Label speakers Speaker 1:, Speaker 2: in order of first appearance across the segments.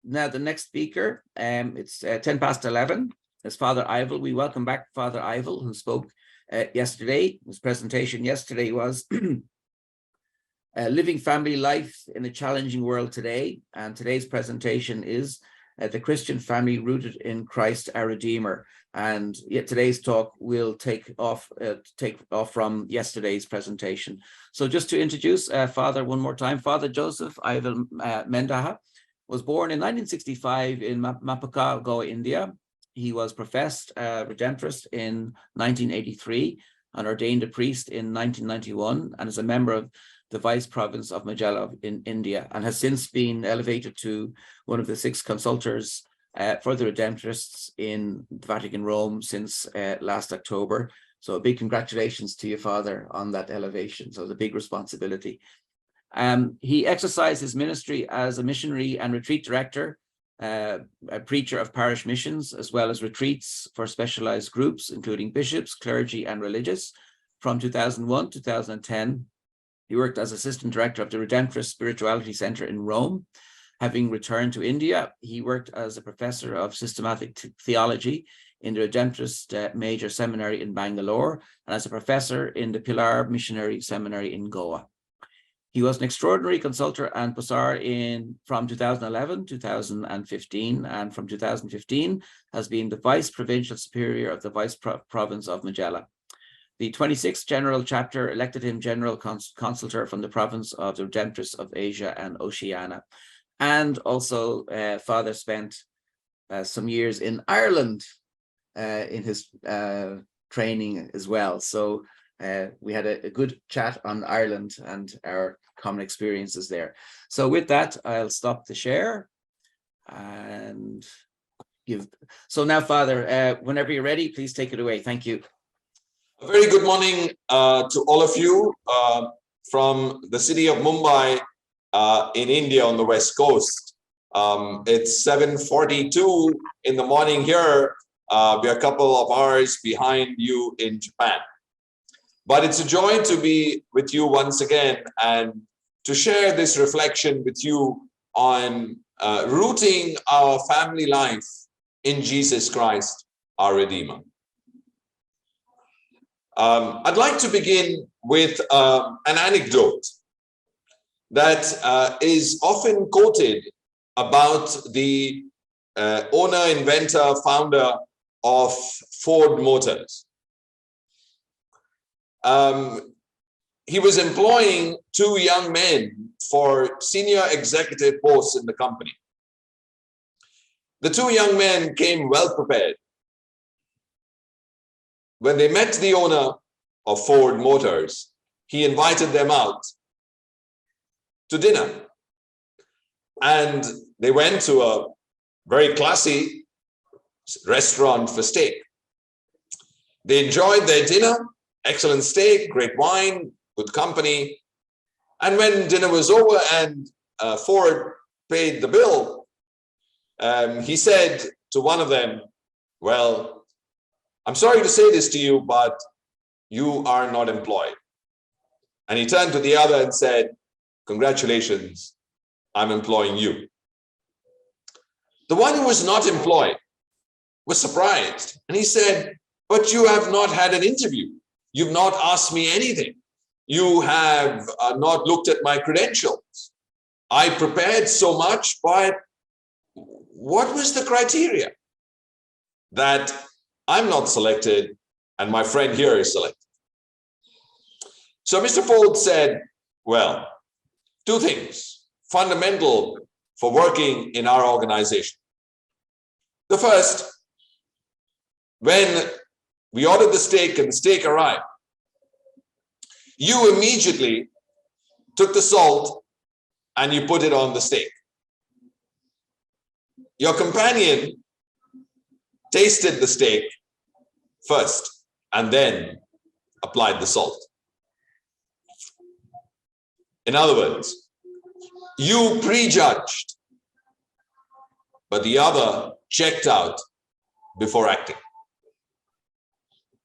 Speaker 1: now the next speaker, it's 10 past 11. It's Father Ivel. We welcome back Father Ivel, who spoke yesterday. His presentation yesterday was Living Family Life in a Challenging World Today. And today's presentation is The Christian Family Rooted in Christ our Redeemer. And yet today's talk will take off from yesterday's presentation. So just to introduce Father one more time, Father Joseph Ivel Mendanha was born in 1965 in Mapaka, Goa, India. He was professed Redemptorist in 1983 and ordained a priest in 1991 and is a member of the Vice Province of Majella in India, and has since been elevated to one of the 6 consultors for the Redemptorists in Vatican, Rome since last October. So a big congratulations to you, Father, on that elevation. So it's a big responsibility. He exercised his ministry as a missionary and retreat director, a preacher of parish missions, as well as retreats for specialized groups, including bishops, clergy, and religious. From 2001 to 2010, he worked as assistant director of the Redemptorist Spirituality Centre in Rome. Having returned to India, he worked as a professor of Systematic Theology in the Redemptorist Major Seminary in Bangalore, and as a professor in the Pilar Missionary Seminary in Goa. He was an extraordinary consultor and posar from 2011 to 2015, and from 2015 has been the Vice Provincial Superior of the Vice Province of Majella. The 26th General Chapter elected him General Consultor from the Province of the Redemptorists of Asia and Oceania. And also, Father spent some years in Ireland in his training as well. So we had a good chat on Ireland and our common experiences there. So with that, I'll stop the share and give. So now, Father, whenever you're ready, please take it away. Thank you.
Speaker 2: A very good morning to all of you from the city of Mumbai in India on the West Coast. It's 7:42 in the morning here. We're a couple of hours behind you in Japan. But it's a joy to be with you once again and to share this reflection with you on rooting our family life in Jesus Christ, our Redeemer. I'd like to begin with an anecdote that is often quoted about the owner, inventor, founder of Ford Motors. He was employing 2 young men for senior executive posts in the company. The 2 young men came well prepared. When they met the owner of Ford Motors, he invited them out to dinner. And they went to a very classy restaurant for steak. They enjoyed their dinner, excellent steak, great wine, good company. And when dinner was over and Ford paid the bill, he said to one of them, "Well, I'm sorry to say this to you, but you are not employed." And he turned to the other and said, "Congratulations, I'm employing you." The one who was not employed was surprised. And he said, "But you have not had an interview. You've not asked me anything. You have not looked at my credentials. I prepared so much, but what was the criteria that I'm not selected and my friend here is selected?" So Mr. Ford said, "Well, 2 things fundamental for working in our organization. The first, when we ordered the steak and the steak arrived, you immediately took the salt and you put it on the steak. Your companion tasted the steak first and then applied the salt. In other words, you prejudged, but the other checked out before acting."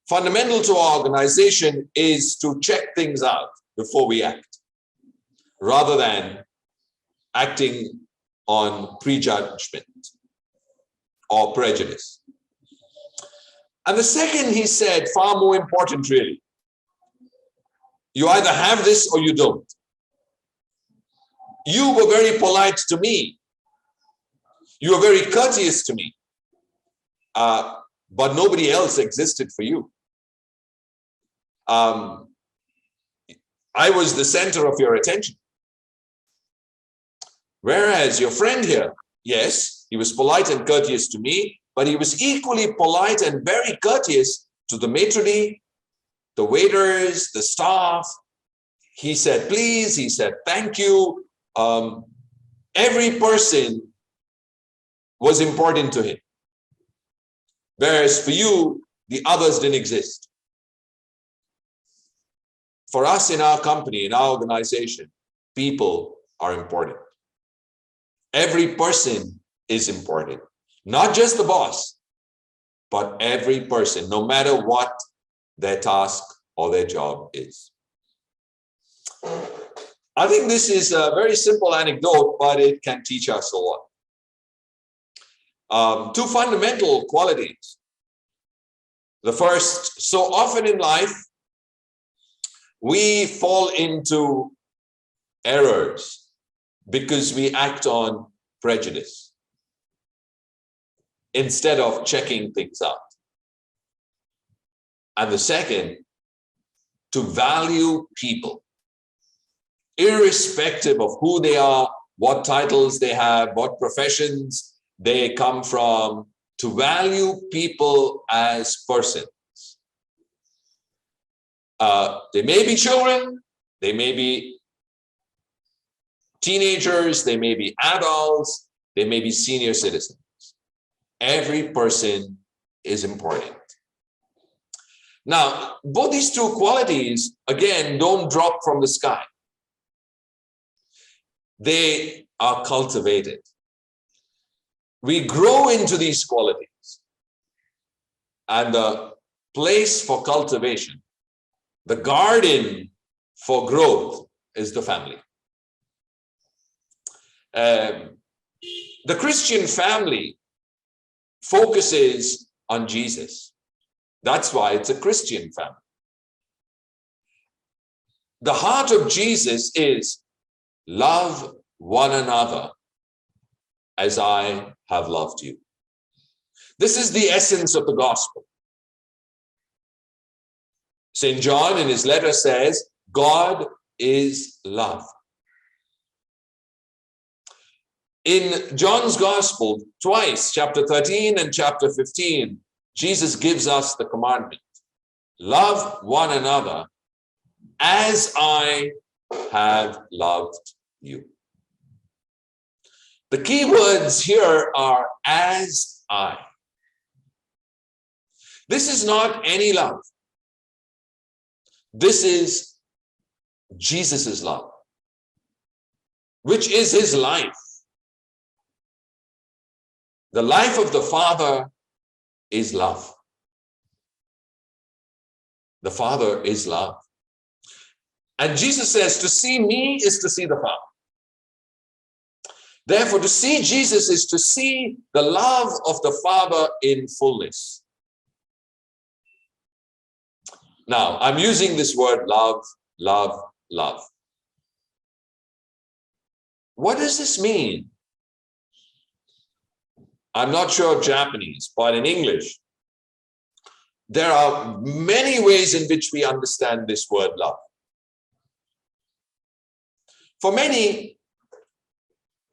Speaker 2: Fundamental to our organization is to check things out before we act, rather than acting on prejudgment or prejudice. And the second, he said, far more important really, you either have this or you don't. You were very polite to me. You were very courteous to me. But nobody else existed for you. I was the center of your attention. Whereas your friend here, yes, he was polite and courteous to me, but he was equally polite and very courteous to the maitre, the waiters, the staff. He said, please, he said, thank you. Every person was important to him. Whereas for you, the others didn't exist. For us in our company, in our organization, people are important. Every person is important. Not just the boss, but every person, no matter what their task or their job is. I think this is a very simple anecdote, but it can teach us a lot. Two fundamental qualities. The first, so often in life, we fall into errors because we act on prejudice instead of checking things out. And the second, to value people, irrespective of who they are, what titles they have, what professions they come from, to value people as persons. They may be children, they may be teenagers, they may be adults, they may be senior citizens. Every person is important. Now, both these two qualities, again, don't drop from the sky. They are cultivated. We grow into these qualities. And the place for cultivation, the garden for growth, is the family. The Christian family focuses on Jesus. That's why it's a Christian family. The heart of Jesus is love one another as I have loved you. This is the essence of the gospel. St. John in his letter says, God is love. In John's gospel, twice, chapter 13 and chapter 15, Jesus gives us the commandment, love one another as I have loved you. The key words here are as I. This is not any love. This is Jesus's love, which is his life. The life of the Father is love. The Father is love. And Jesus says, to see me is to see the Father. Therefore, to see Jesus is to see the love of the Father in fullness. Now, I'm using this word love, love, love. What does this mean? I'm not sure of Japanese, but in English, there are many ways in which we understand this word love. For many,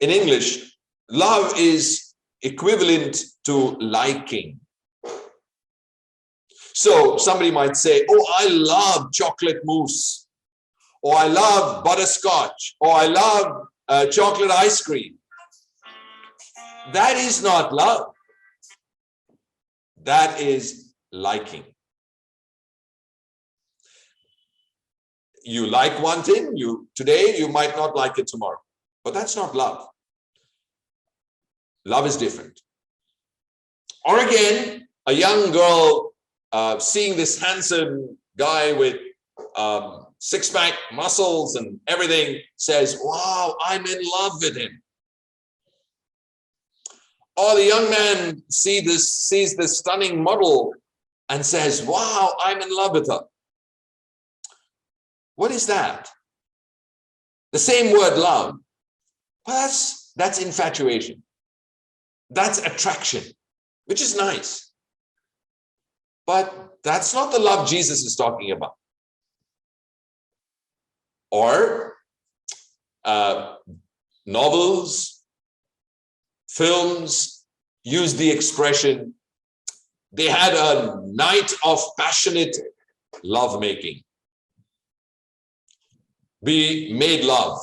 Speaker 2: in English, love is equivalent to liking. So somebody might say, oh, I love chocolate mousse, or I love butterscotch, or I love chocolate ice cream. That is not love. That is liking. You like one thing, today you might not like it tomorrow, but that's not love. Love is different. Or again, a young girl seeing this handsome guy with six-pack muscles and everything says, wow, I'm in love with him. Or the young man sees this stunning model and says, wow, I'm in love with her. What is that? The same word love. Well, that's infatuation. That's attraction, which is nice. But that's not the love Jesus is talking about. Or novels, films use the expression, they had a night of passionate lovemaking. We made love.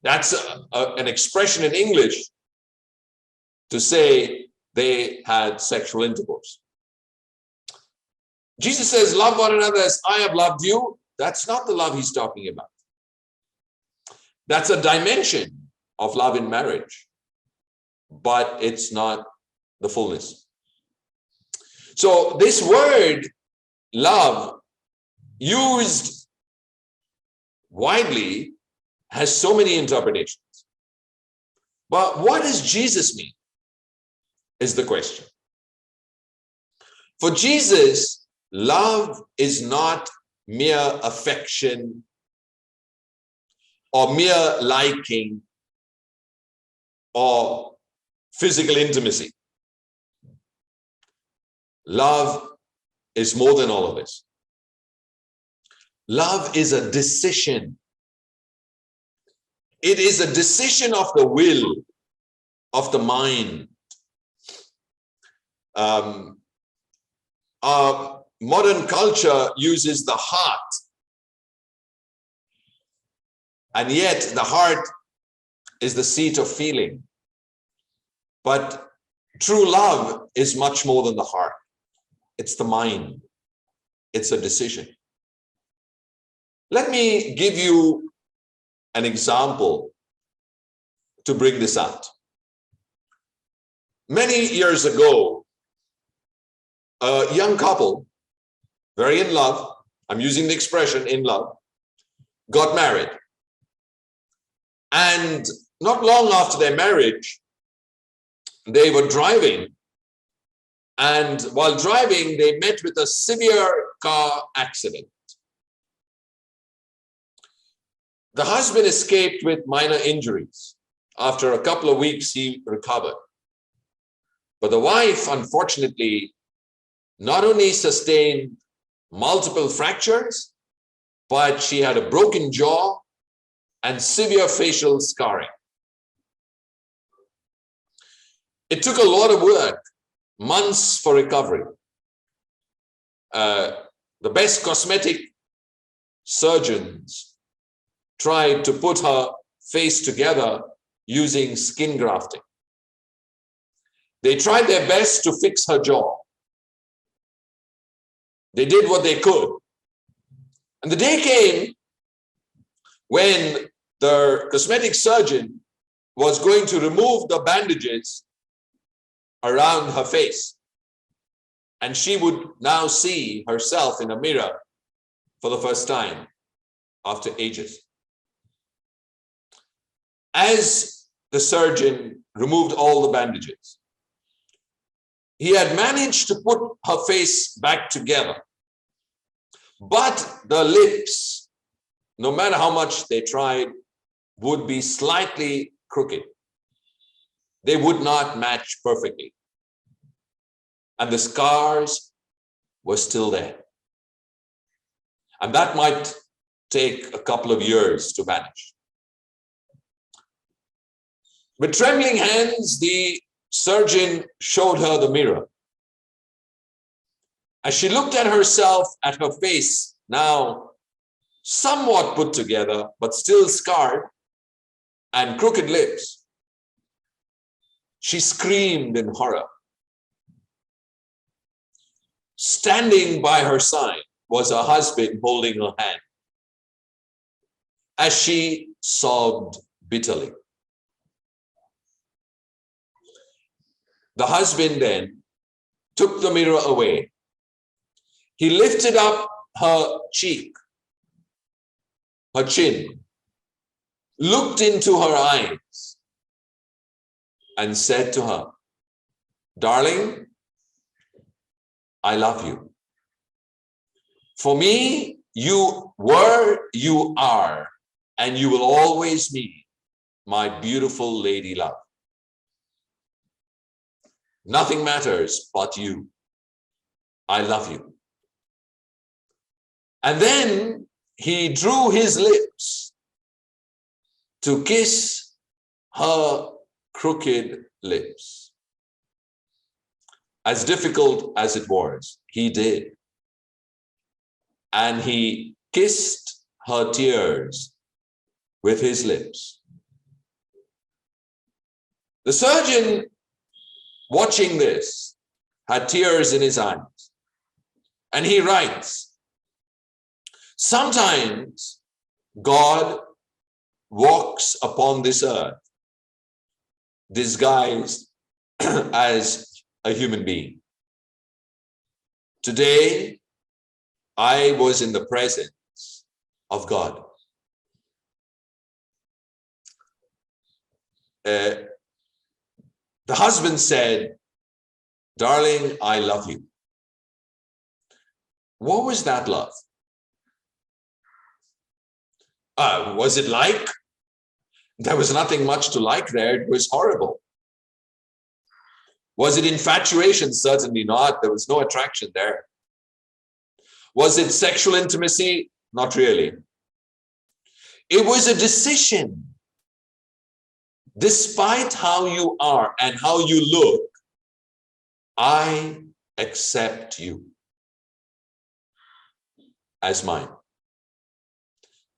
Speaker 2: That's an expression in English to say they had sexual intercourse. Jesus says, love one another as I have loved you. That's not the love he's talking about. That's a dimension of love in marriage, but it's not the fullness. So this word love, used widely, has so many interpretations. But what does Jesus mean is the question. For Jesus, love is not mere affection or mere liking or physical intimacy. Love is more than all of this. Love is a decision. It is a decision of the will, of the mind. Our modern culture uses the heart. And yet the heart is the seat of feeling. But true love is much more than the heart. It's the mind. It's a decision. Let me give you an example to bring this out. Many years ago, a young couple, very in love, I'm using the expression in love, got married. And not long after their marriage, they were driving. And while driving, they met with a severe car accident. The husband escaped with minor injuries. After a couple of weeks, he recovered. But the wife, unfortunately, not only sustained multiple fractures, but she had a broken jaw and severe facial scarring. It took a lot of work, months for recovery. The best cosmetic surgeons tried to put her face together using skin grafting. They tried their best to fix her jaw. They did what they could. And the day came when the cosmetic surgeon was going to remove the bandages around her face. And she would now see herself in a mirror for the first time after ages. As the surgeon removed all the bandages, he had managed to put her face back together. But the lips, no matter how much they tried, would be slightly crooked. They would not match perfectly. And the scars were still there. And that might take a couple of years to vanish. With trembling hands, the surgeon showed her the mirror. As she looked at herself, at her face, now somewhat put together, but still scarred, and crooked lips, she screamed in horror. Standing by her side was her husband holding her hand, as she sobbed bitterly. The husband then took the mirror away. He lifted up her cheek, her chin, looked into her eyes, and said to her, "Darling, I love you. For me, you were, you are, and you will always be my beautiful lady love. Nothing matters but you. I love you." And then he drew his lips to kiss her crooked lips. As difficult as it was, he did. And he kissed her tears with his lips. The surgeon, watching this, had tears in his eyes. And he writes, "Sometimes God walks upon this earth disguised as a human being. Today, I was in the presence of God." The husband said, "Darling, I love you." What was that love? Was it like? There was nothing much to like there. It was horrible. Was it infatuation? Certainly not. There was no attraction there. Was it sexual intimacy? Not really. It was a decision. Despite how you are and how you look, I accept you as mine.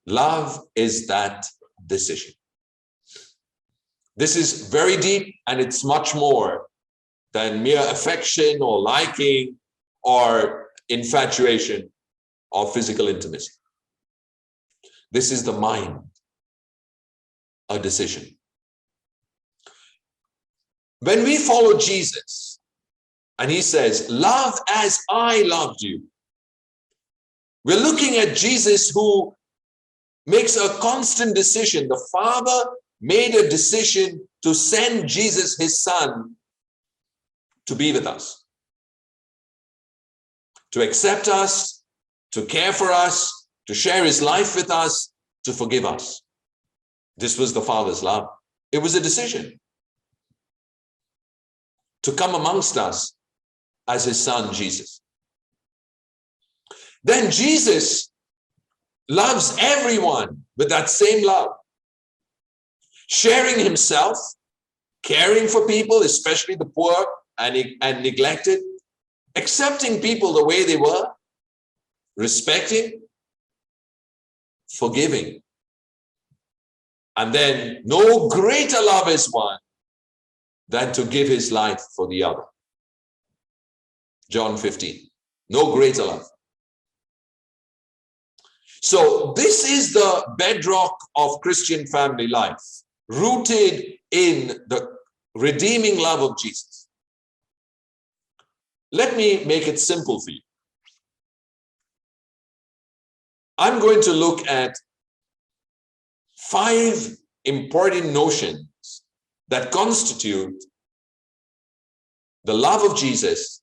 Speaker 2: Love is that decision. This is very deep, and it's much more than mere affection or liking or infatuation or physical intimacy. This is the mind, a decision. When we follow Jesus and he says, "Love as I loved you," we're looking at Jesus who makes a constant decision. The Father made a decision to send Jesus, his Son, to be with us, to accept us, to care for us, to share his life with us, to forgive us. This was the Father's love. It was a decision to come amongst us as his Son, Jesus. Then Jesus loves everyone with that same love, sharing himself, caring for people, especially the poor and neglected, accepting people the way they were, respecting, forgiving. And then no greater love is one than to give his life for the other. John 15. No greater love. So this is the bedrock of Christian family life, rooted in the redeeming love of Jesus. Let me make it simple for you. I'm going to look at 5 important notions that constitute the love of Jesus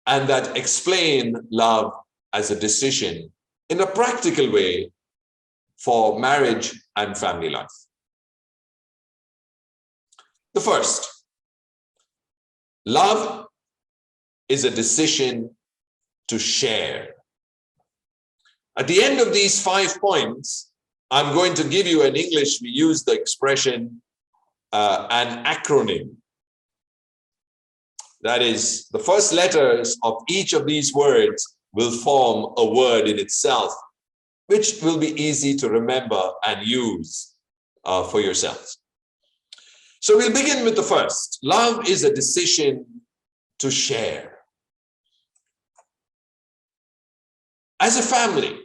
Speaker 2: and that explain love as a decision in a practical way for marriage and family life. The first, love is a decision to share. At the end of these 5 points, I'm going to give you, in English, we use the expression, an acronym. That is, the first letters of each of these words will form a word in itself, which will be easy to remember and use for yourselves. So we'll begin with the first. Love is a decision to share. As a family,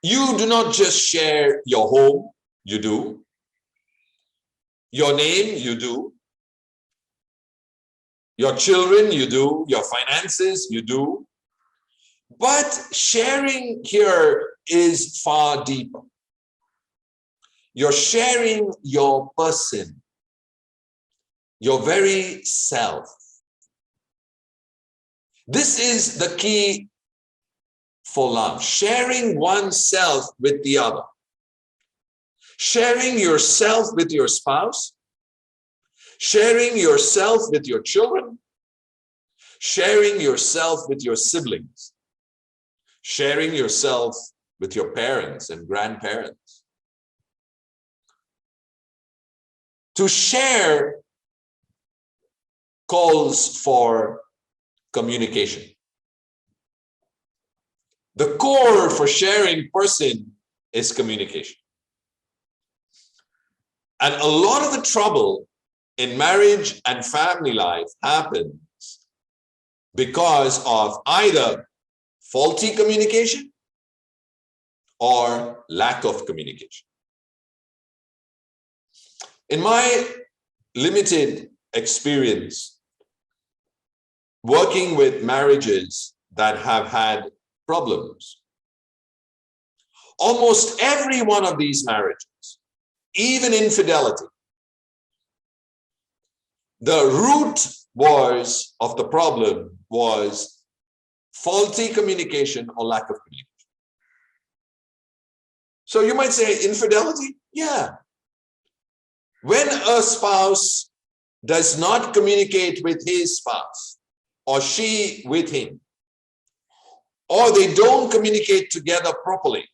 Speaker 2: you do not just share your home, you do. Your name, you do. Your children, you do. Your finances, you do. But sharing here is far deeper. You're sharing your person, your very self. This is the key for love, sharing oneself with the other. Sharing yourself with your spouse, sharing yourself with your children, sharing yourself with your siblings, sharing yourself with your parents and grandparents. To share calls for communication. The core for sharing person is communication. And a lot of the trouble in marriage and family life happens because of either faulty communication or lack of communication. In my limited experience working with marriages that have had problems, almost every one of these marriages, even infidelity, the root of the problem was faulty communication or lack of communication. So you might say infidelity? Yeah. When a spouse does not communicate with his spouse or she with him, or they don't communicate together properly,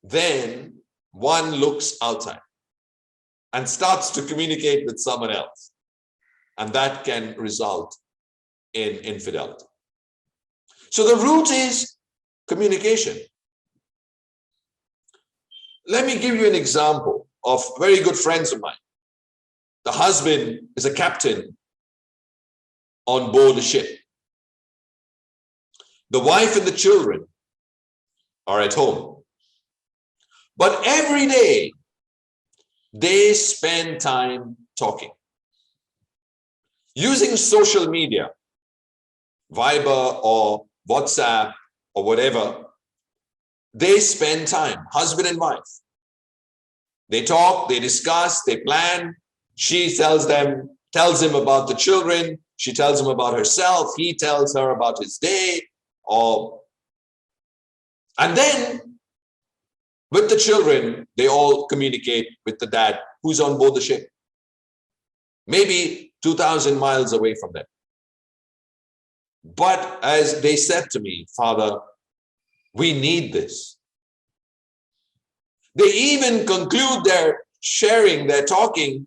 Speaker 2: then one looks outside and starts to communicate with someone else. And that can result in infidelity. So the root is communication. Let me give you an example of very good friends of mine. The husband is a captain on board a ship. The wife and the children are at home. But every day, they spend time talking. Using social media, Viber or WhatsApp or whatever, they spend time, husband and wife. They talk, they discuss, they plan. She tells him about the children. She tells him about herself. He tells her about his day. And then with the children, they all communicate with the dad who's on board the ship. Maybe 2,000 miles away from them. But as they said to me, Father, we need this. They even conclude their sharing, their talking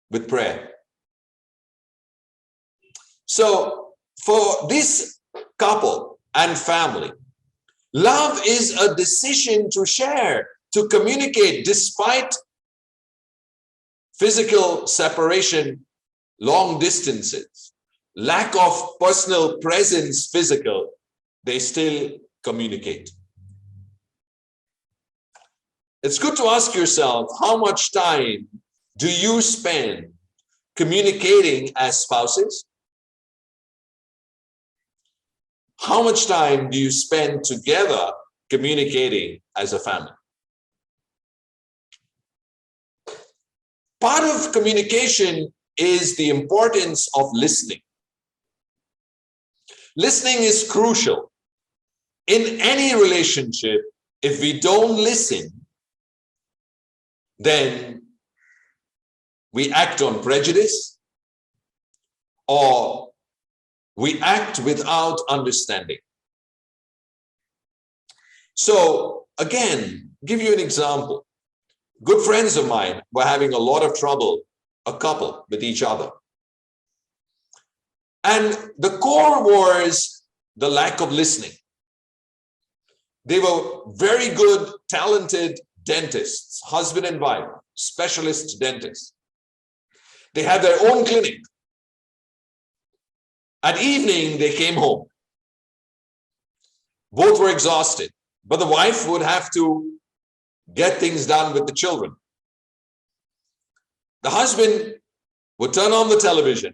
Speaker 2: with prayer. So for this couple and family, love is a decision to share, to communicate despite physical separation, long distances, lack of personal presence, physical, they still communicate. It's good to ask yourself, how much time do you spend communicating as spouses? How much time do you spend together communicating as a family? Part of communication is the importance of listening. Listening is crucial. In any relationship, if we don't listen, then we act on prejudice or we act without understanding. So again, give you an example. Good friends of mine were having a lot of trouble, a couple, with each other. And the core was the lack of listening. They were very good, talented dentists, husband and wife, specialist dentists. They had their own clinic. At evening, they came home. Both were exhausted, but the wife would have to get things done with the children. The husband would turn on the television,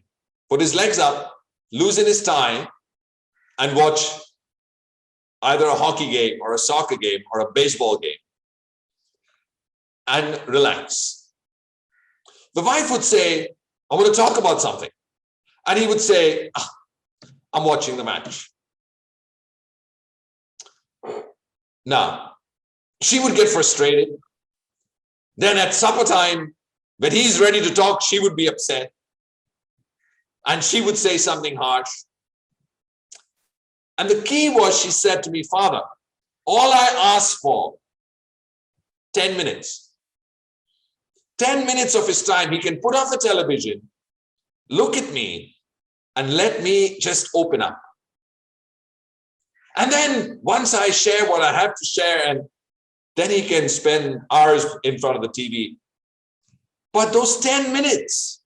Speaker 2: put his legs up, loosen his tie, and watch either a hockey game or a soccer game or a baseball game. and relax. The wife would say, I want to talk about something. And he would say, I'm watching the match. Now, she would get frustrated. Then at supper time, when he's ready to talk, she would be upset. And she would say something harsh. And the key was, she said to me, Father, all I asked for, 10 minutes. 10 minutes of his time, he can put off the television, look at me, and let me just open up. And then once I share what I have to share, and then he can spend hours in front of the TV. But those 10 minutes,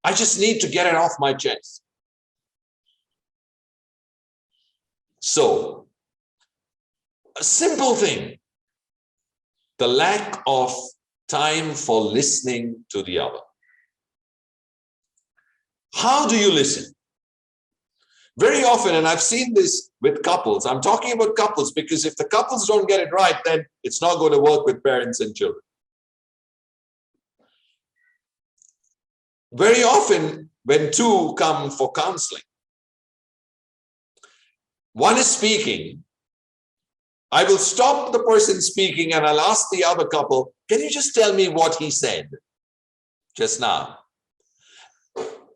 Speaker 2: I just need to get it off my chest. So, a simple thing, the lack of time for listening to the other. How do you listen? Very often, and I've seen this with couples, I'm talking about couples because if the couples don't get it right, then it's not going to work with parents and children. Very often, when two come for counseling, one is speaking, I will stop the person speaking and I'll ask the other couple, can you just tell me what he said just now?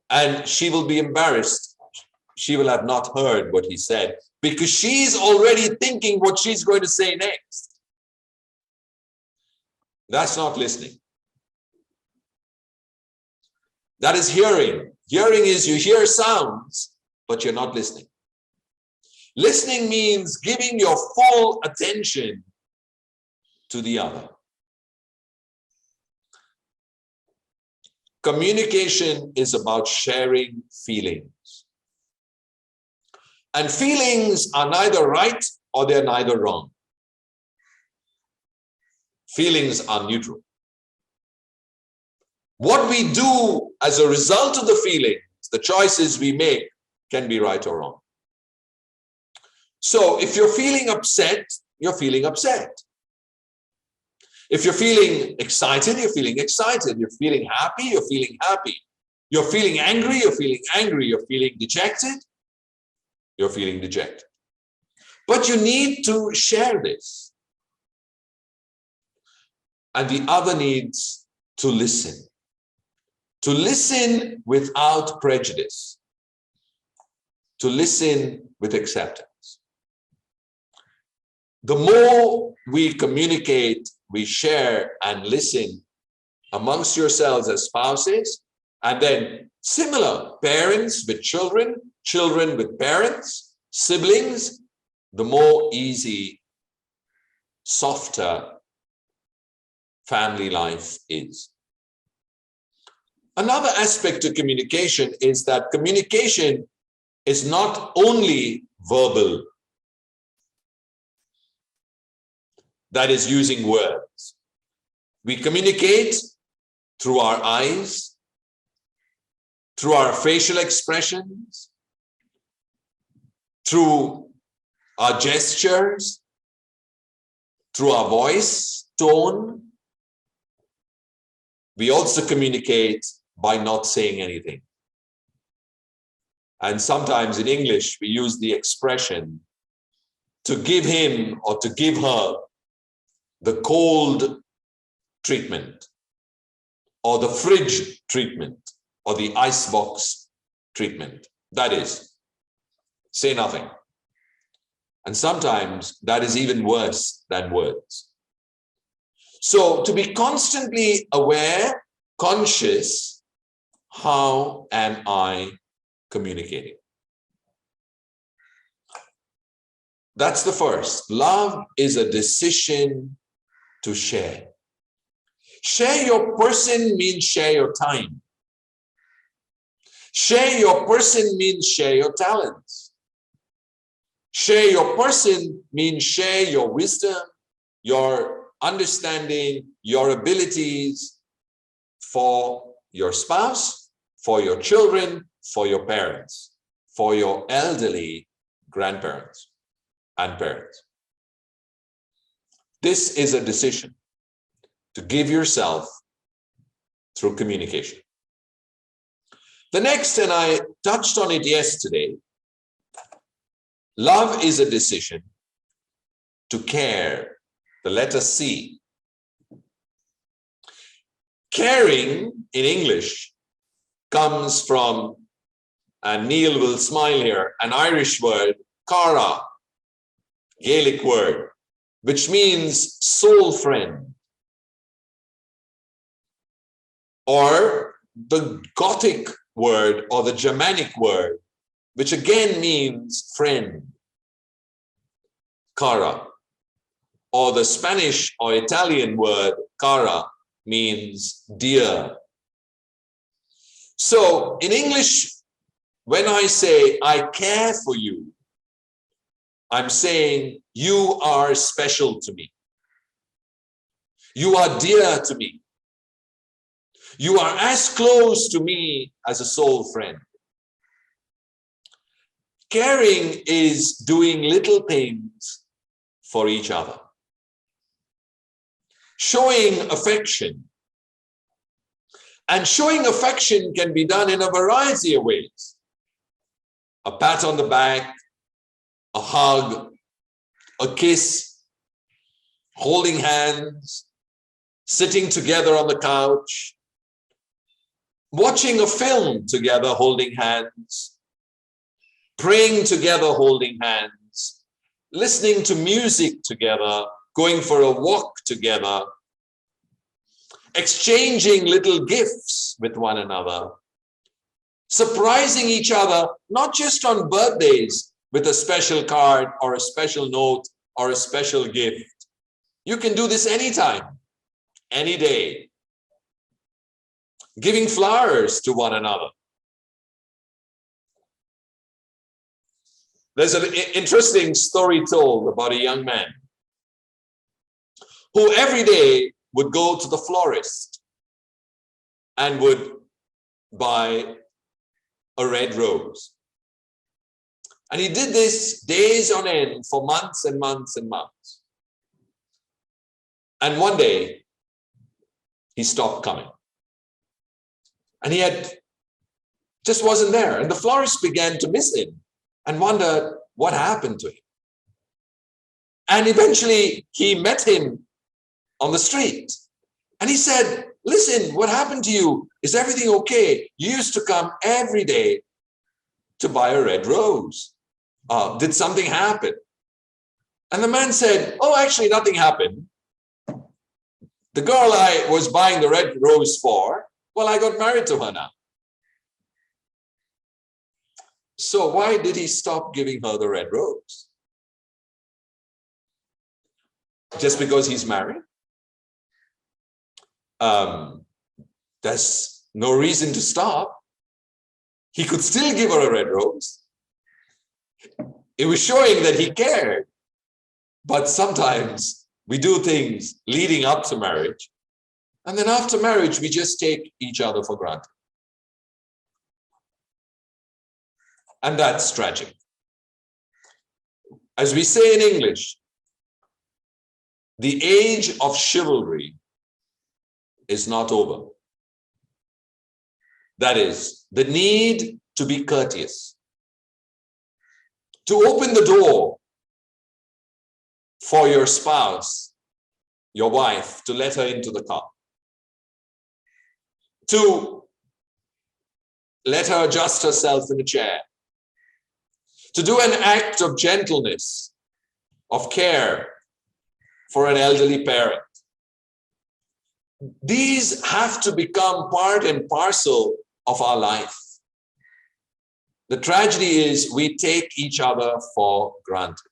Speaker 2: And she will be embarrassed. She will have not heard what he said because she's already thinking what she's going to say next. That's not listening. That is hearing. Hearing is you hear sounds, but you're not listening. Listening means giving your full attention to the other. Communication is about sharing feelings. And feelings are neither right or they're neither wrong. Feelings are neutral. What we do as a result of the feelings, the choices we make, can be right or wrong. So if you're feeling upset, you're feeling upset. If you're feeling excited, you're feeling excited. You're feeling happy, you're feeling happy. You're feeling angry, you're feeling angry. You're feeling dejected, you're feeling dejected. But you need to share this. And the other needs to listen. To listen without prejudice. To listen with acceptance. The more we communicate, we share and listen amongst yourselves as spouses, and then similar, parents with children, children with parents, siblings, the more easy, softer family life is. Another aspect to communication is that communication is not only verbal, that is using words. We communicate through our eyes, through our facial expressions, through our gestures, through our voice tone. We also communicate by not saying anything. And sometimes in English, we use the expression to give him or to give her the cold treatment, or the fridge treatment, or the icebox treatment. That is, say nothing. And sometimes that is even worse than words. So to be constantly aware, conscious, how am I communicating? That's the first. Love is a decision to share. Share your person means share your time. Share your person means share your talents. Share your person means share your wisdom, your understanding, your abilities for your spouse, for your children, for your parents, for your elderly grandparents and parents. This is a decision. to give yourself through communication. The next, and I touched on it yesterday, love is a decision to care, the letter C. Caring in English comes from, and Neil will smile here, an Irish word, cara, Gaelic word, which means soul friend. Or the Gothic word or the Germanic word, which again means friend, cara. Or the Spanish or Italian word, cara, means dear. So in English, when I say I care for you, I'm saying you are special to me. You are dear to me. You are as close to me as a soul friend. Caring is doing little things for each other. Showing affection. And showing affection can be done in a variety of ways. A pat on the back, a hug, a kiss, holding hands, sitting together on the couch, watching a film together holding hands, praying together holding hands, listening to music together, going for a walk together, exchanging little gifts with one another, surprising each other, not just on birthdays with a special card or a special note or a special gift. You can do this anytime, any day. Giving flowers to one another. There's an interesting story told about a young man who every day would go to the florist and would buy a red rose. And he did this days on end for months and months and months. And one day, he stopped coming. And he just wasn't there. And the florist began to miss him and wondered what happened to him. And eventually he met him on the street. And he said, listen, what happened to you? Is everything okay? You used to come every day to buy a red rose. Did something happen? And the man said, oh, actually nothing happened. The girl I was buying the red rose for, well, I got married to her now. So why did he stop giving her the red rose? Just because he's married? There's no reason to stop. He could still give her a red rose. It was showing that he cared. But sometimes we do things leading up to marriage, and then after marriage, we just take each other for granted. And that's tragic. As we say in English, the age of chivalry is not over. That is, the need to be courteous, to open the door for your spouse, your wife, to let her into the car, to let her adjust herself in a chair, to do an act of gentleness, of care for an elderly parent. These have to become part and parcel of our life. The tragedy is we take each other for granted.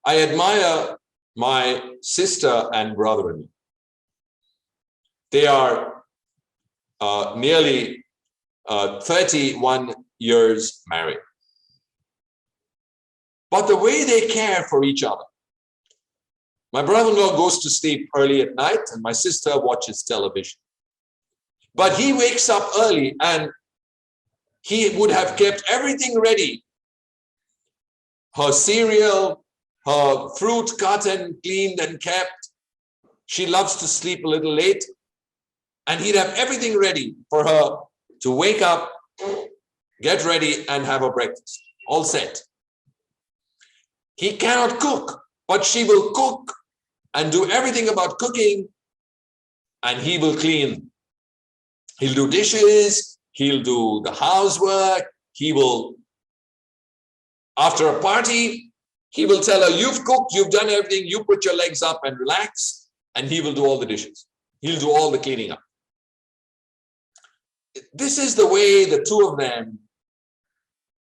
Speaker 2: I admire my sister and brother-in-law. They are nearly 31 years married. But the way they care for each other. My brother-in-law goes to sleep early at night and my sister watches television. But he wakes up early and he would have kept everything ready. Her cereal, her fruit cut and cleaned and kept, She loves to sleep a little late, and he'd have everything ready for her to wake up, get ready, and have a breakfast, all set. He cannot cook, but she will cook and do everything about cooking, and he will clean. He'll do dishes, he'll do the housework, he will, after a party, he will tell her, you've cooked, you've done everything, you put your legs up and relax, and he will do all the dishes. He'll do all the cleaning up. This is the way the two of them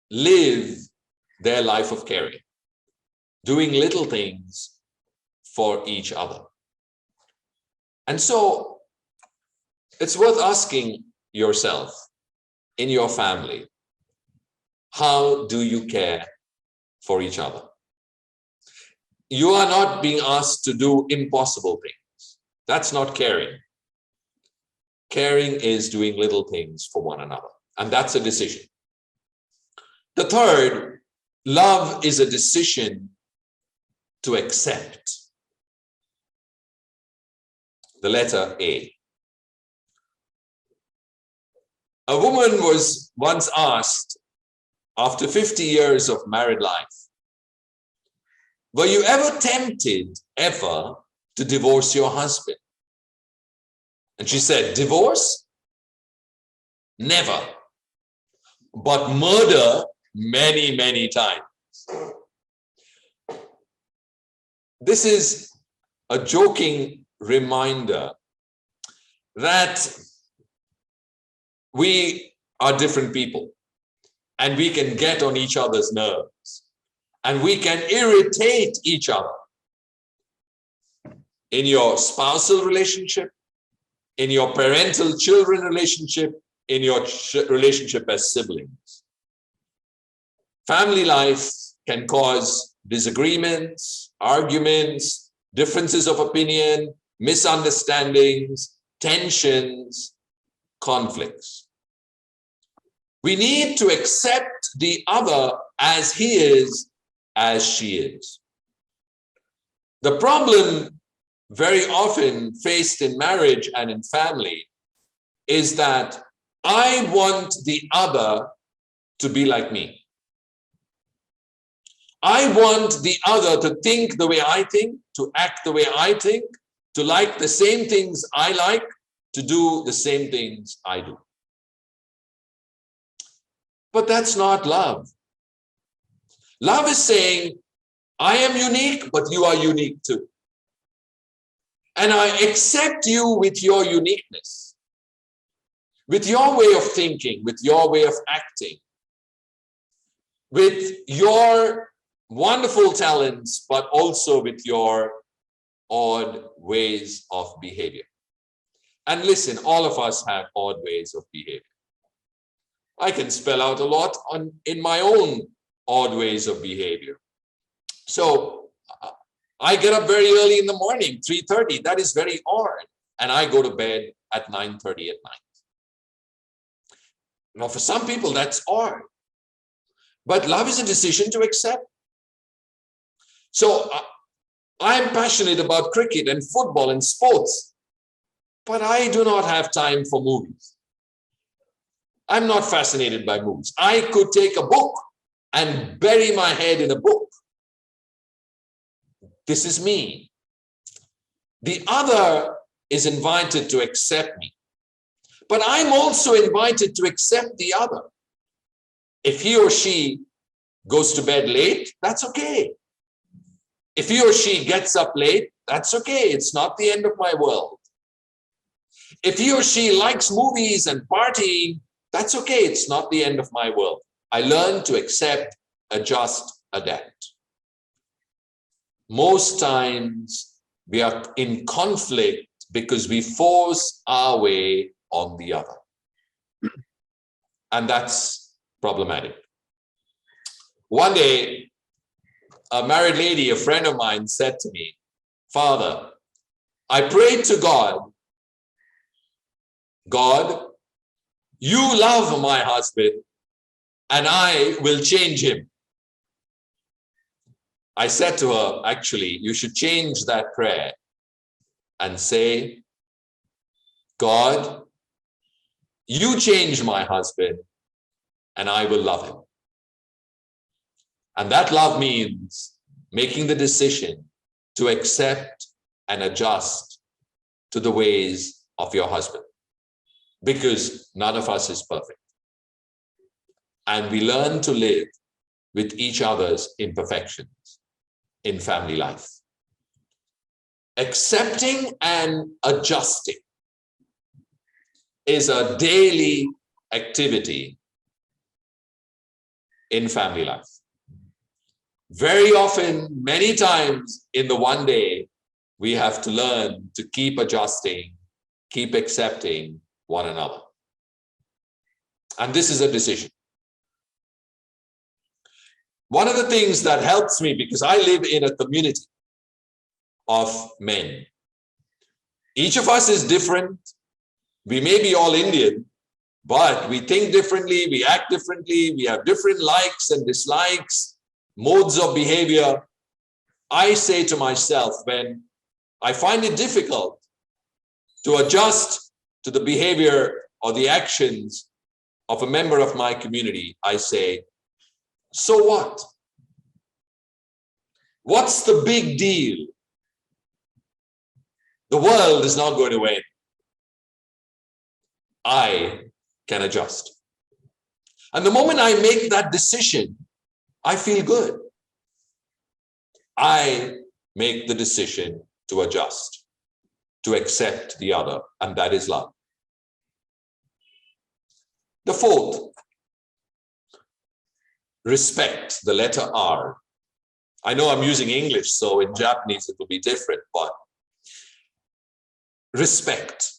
Speaker 2: live their life of caring, doing little things for each other. And so it's worth asking yourself in your family, how do you care for each other? You are not being asked to do impossible things. That's not caring. Caring is doing little things for one another, and that's a decision. The third, love is a decision to accept. The letter A. A woman was once asked, after 50 years of married life, were you ever tempted to divorce your husband? And she said, divorce? Never. But murder many, many times. This is a joking reminder that we are different people and we can get on each other's nerves and we can irritate each other in your spousal relationship, in your parental-children relationship, in your relationship as siblings. Family life can cause disagreements, arguments, differences of opinion, misunderstandings, tensions, conflicts. We need to accept the other as he is, as she is. The problem very often faced in marriage and in family is that I want the other to be like me. I want the other to think the way I think, to act the way I think, to like the same things I like, to do the same things I do. But that's not love. Love is saying, I am unique, but you are unique too. And I accept you with your uniqueness, with your way of thinking, with your way of acting, with your wonderful talents, but also with your odd ways of behavior. And listen, all of us have odd ways of behavior. I can spell out a lot in my own odd ways of behavior. So I get up very early in the morning, 3:30. That is very odd. And I go to bed at 9:30 at night. Now, for some people, that's odd. But love is a decision to accept. So I'm passionate about cricket and football and sports, but I do not have time for movies. I'm not fascinated by movies. I could take a book and bury my head in a book. This is me. The other is invited to accept me, but I'm also invited to accept the other. If he or she goes to bed late, that's okay. If he or she gets up late, that's okay. It's not the end of my world. If he or she likes movies and partying, that's okay. It's not the end of my world. I learn to accept, adjust, adapt. Most times we are in conflict because we force our way on the other. And that's problematic. One day, a married lady, a friend of mine, said to me, Father, I prayed to God, God, you love my husband and I will change him. I said to her, actually, you should change that prayer and say, God, you change my husband and I will love him. And that love means making the decision to accept and adjust to the ways of your husband, because none of us is perfect. And we learn to live with each other's imperfections in family life. Accepting and adjusting is a daily activity in family life. Very often, many times in the one day, we have to learn to keep adjusting, keep accepting one another. And this is a decision. One of the things that helps me, because I live in a community of men. Each of us is different. We may be all Indian, but we think differently, we act differently, we have different likes and dislikes, modes of behavior. I say to myself, when I find it difficult to adjust to the behavior or the actions of a member of my community, I say, so what? What's the big deal? The world is not going to end. I can adjust. And the moment I make that decision, I feel good. I make the decision to adjust, to accept the other, and that is love. The fourth, respect, the letter R. I know I'm using English, so in Japanese it will be different, but respect.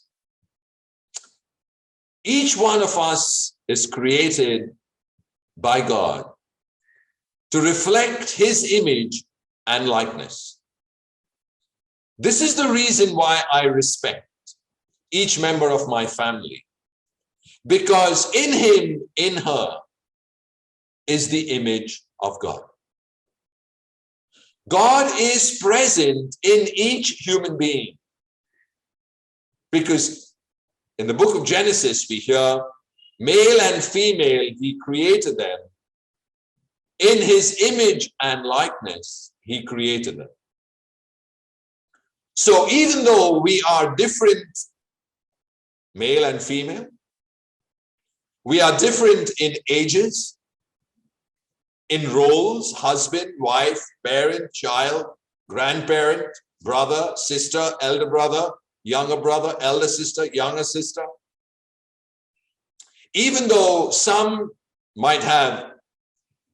Speaker 2: Each one of us is created by God to reflect his image and likeness. This is the reason why I respect each member of my family, because in him, in her, is the image of God. God is present in each human being, because in the book of Genesis, we hear male and female, he created them. In his image and likeness, he created them. So even though we are different, male and female, we are different in ages, in roles, husband, wife, parent, child, grandparent, brother, sister, elder brother, younger brother, elder sister, younger sister. Even though some might have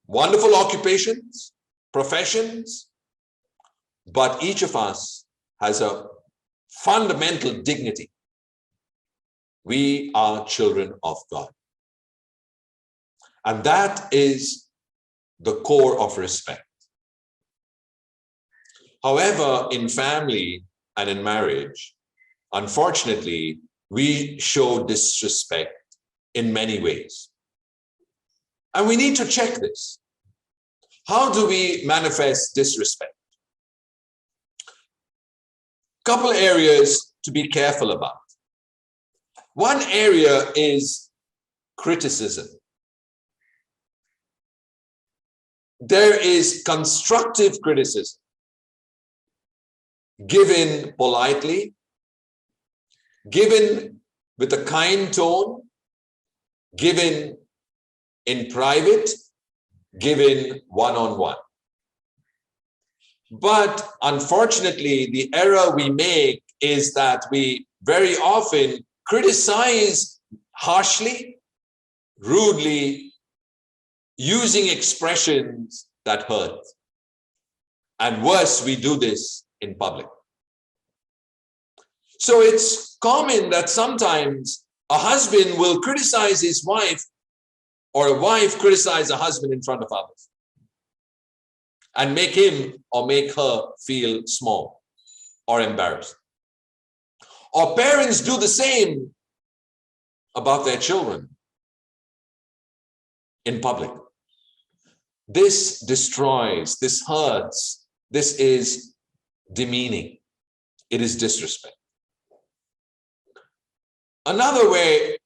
Speaker 2: wonderful occupations, professions, but each of us has a fundamental dignity. We are children of God. And that is the core of respect. However, in family and in marriage, unfortunately, we show disrespect in many ways. And we need to check this. How do we manifest disrespect? Couple areas to be careful about. One area is criticism. There is constructive criticism given politely, given with a kind tone, given in private, given one-on-one. But unfortunately, the error we make is that we very often criticize harshly, rudely, using expressions that hurt. And worse, we do this in public. So it's common that sometimes a husband will criticize his wife, or a wife criticize a husband in front of others, and make him or make her feel small or embarrassed. Or parents do the same about their children in public. This destroys, this hurts, this is demeaning, it is disrespect. Another way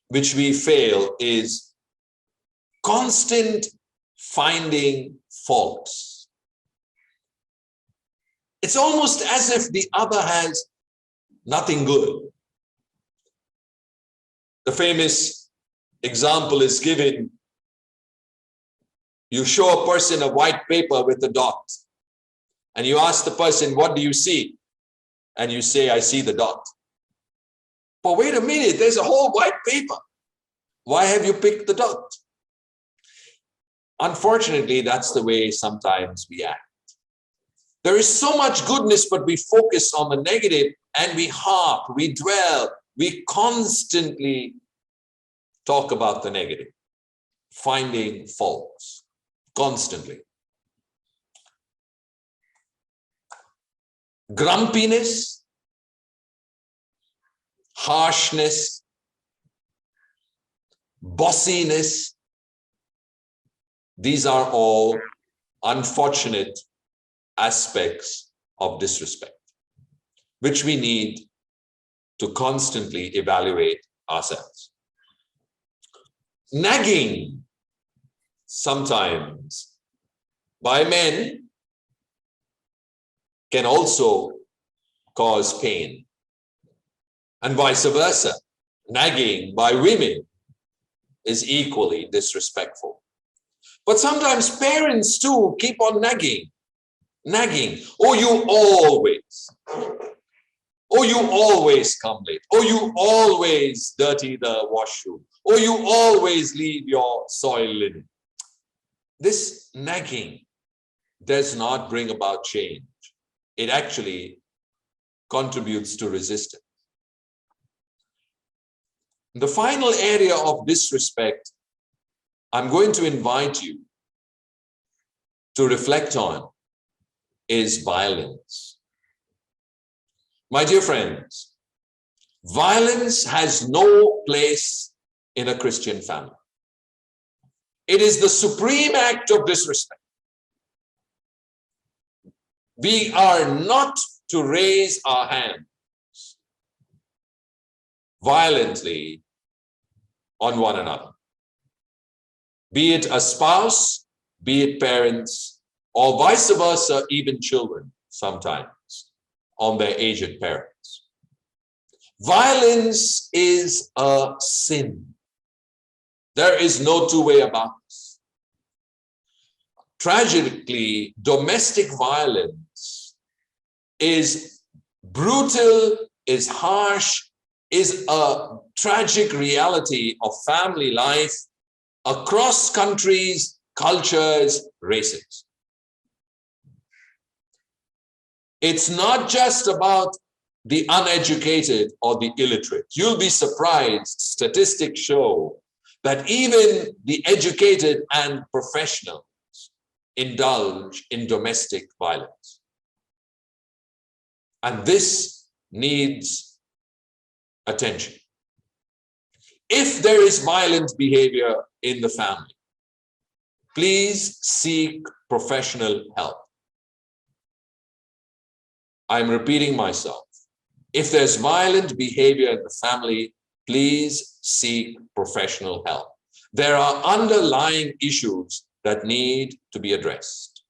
Speaker 2: which we fail is constant finding faults. It's almost as if the other has nothing good. The famous example is given. You show a person a white paper with a dot, and you ask the person, what do you see? And you say, I see the dot. But wait a minute, there's a whole white paper. Why have you picked the dot? Unfortunately, that's the way sometimes we act. There is so much goodness, but we focus on the negative, and we harp, we dwell, we constantly talk about the negative, finding faults, constantly. Grumpiness, harshness, bossiness, these are all unfortunate aspects of disrespect, which we need to constantly evaluate ourselves. Nagging, sometimes by men, can also cause pain, and vice versa. Nagging by women is equally disrespectful. But sometimes parents too keep on nagging. Oh, you always. Oh, you always come late. Oh, you always dirty the washroom. Oh, you always leave your soiled linen. This nagging does not bring about change. It actually contributes to resistance. The final area of disrespect I'm going to invite you to reflect on is violence. My dear friends, violence has no place in a Christian family. It is the supreme act of disrespect. We are not to raise our hands violently on one another, be it a spouse, be it parents, or vice versa, even children sometimes on their aged parents. Violence is a sin. There is no two ways about this. Tragically, domestic violence is brutal, is harsh, is a tragic reality of family life across countries, cultures, races. It's not just about the uneducated or the illiterate. You'll be surprised, statistics show that even the educated and professionals indulge in domestic violence. And this needs attention. If there is violent behavior in the family, please seek professional help. I'm repeating myself. If there's violent behavior in the family, please seek professional help. There are underlying issues that need to be addressed.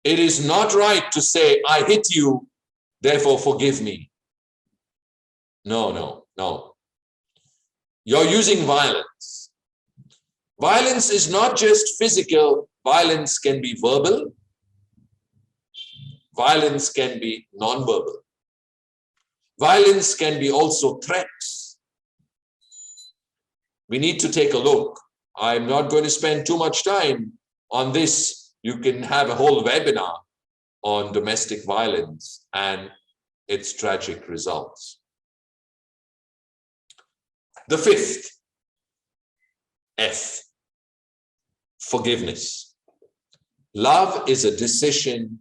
Speaker 2: It is not right to say, I hit you, therefore forgive me. No. You're using violence. Violence is not just physical. Violence can be verbal. Violence can be non-verbal. Violence can be also threats. We need to take a look. I'm not going to spend too much time on this. You can have a whole webinar on domestic violence and its tragic results. The fifth, F, forgiveness. Love is a decision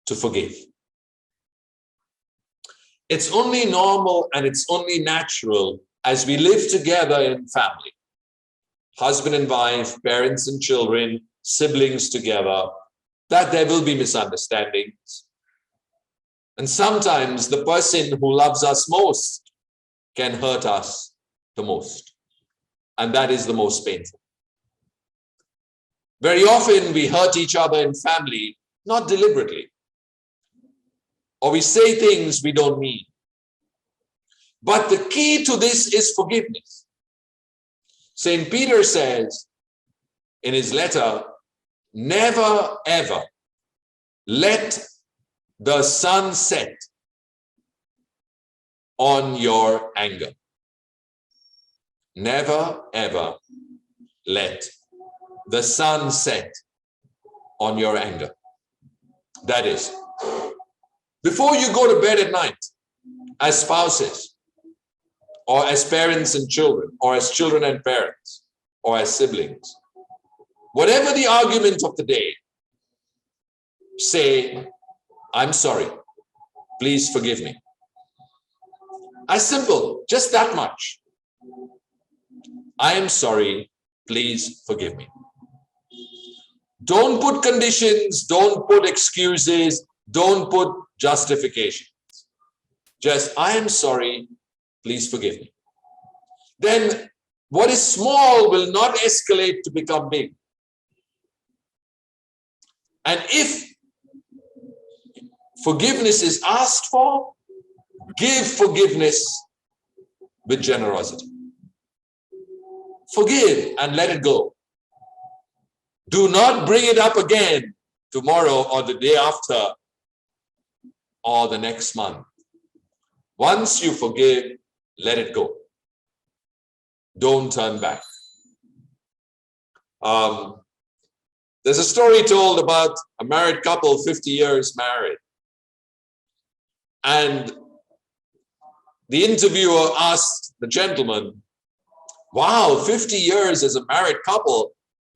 Speaker 2: to forgive. It's only normal and it's only natural as we live together in family, husband and wife, parents and children, siblings together, that there will be misunderstandings. And sometimes the person who loves us most can hurt us the most. And that is the most painful. Very often we hurt each other in family, not deliberately. Or we say things we don't mean. But the key to this is forgiveness. St. Peter says in his letter, never ever let the sun set on your anger. Never ever let the sun set on your anger. That is, before you go to bed at night, as spouses, or as parents and children, or as children and parents, or as siblings, whatever the argument of the day, say, I'm sorry, please forgive me. As simple, just that much. I am sorry, please forgive me. Don't put conditions, don't put excuses, don't put justifications. Just, I am sorry, please forgive me. Then what is small will not escalate to become big. And if forgiveness is asked for, give forgiveness with generosity. Forgive and let it go. Do not bring it up again tomorrow or the day after or the next month. Once you forgive, let it go. Don't turn back. There's a story told about a married couple, 50 years married. And the interviewer asked the gentleman, wow, 50 years as a married couple,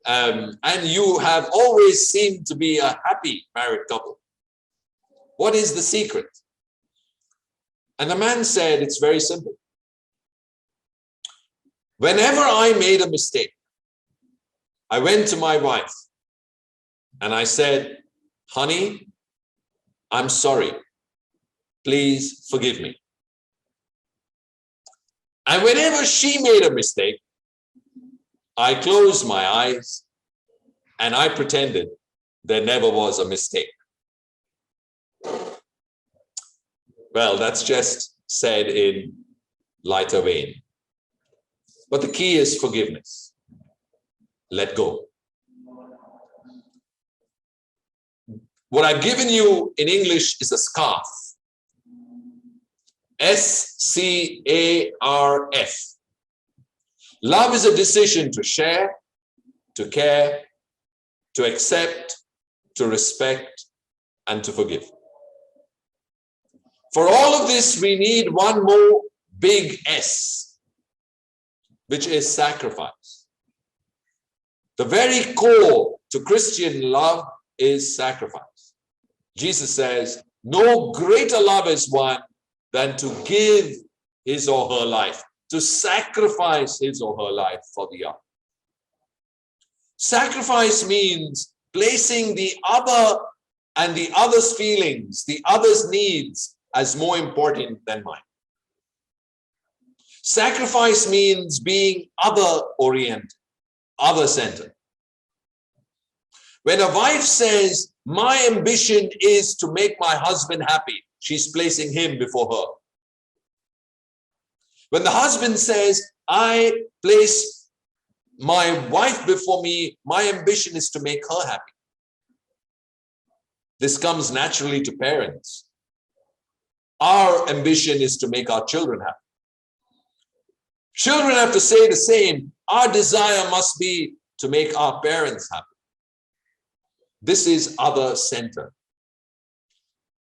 Speaker 2: and you have always seemed to be a happy married couple. What is the secret? And the man said, it's very simple. Whenever I made a mistake, I went to my wife and I said, honey, I'm sorry. Please forgive me. And whenever she made a mistake, I closed my eyes and I pretended there never was a mistake. Well, that's just said in lighter vein. But the key is forgiveness. Let go. What I've given you in English is a scarf. SCARF. Love is a decision to share, to care, to accept, to respect, and to forgive. For all of this, we need one more big S, which is sacrifice. The very core to Christian love is sacrifice. Jesus says, no greater love is one than to give his or her life, to sacrifice his or her life for the other. Sacrifice means placing the other and the other's feelings, the other's needs as more important than mine. Sacrifice means being other-oriented, other-centered. When a wife says, my ambition is to make my husband happy, she's placing him before her. When the husband says, I place my wife before me, my ambition is to make her happy. This comes naturally to parents. Our ambition is to make our children happy. Children have to say the same. Our desire must be to make our parents happy. This is other-centered.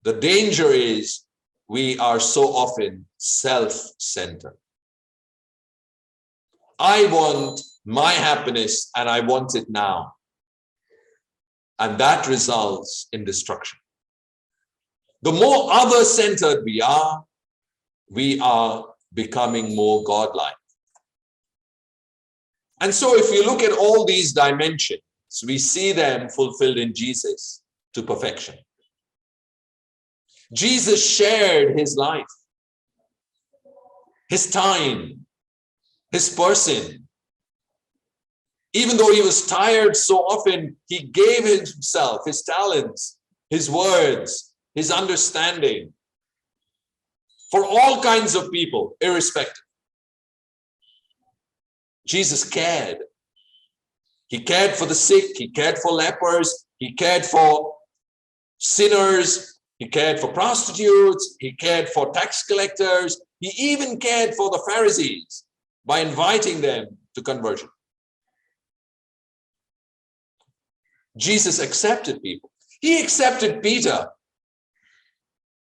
Speaker 2: The danger is we are so often self-centered. I want my happiness and I want it now. And that results in destruction. The more other-centered we are becoming more godlike. And so if you look at all these dimensions, we see them fulfilled in Jesus to perfection. Jesus shared his life, his time, his person. Even though he was tired so often, he gave himself, his talents, his words, his understanding for all kinds of people, irrespective. Jesus cared. He cared for the sick, he cared for lepers, he cared for sinners, he cared for prostitutes, he cared for tax collectors, he even cared for the Pharisees by inviting them to conversion. Jesus accepted people. He accepted Peter,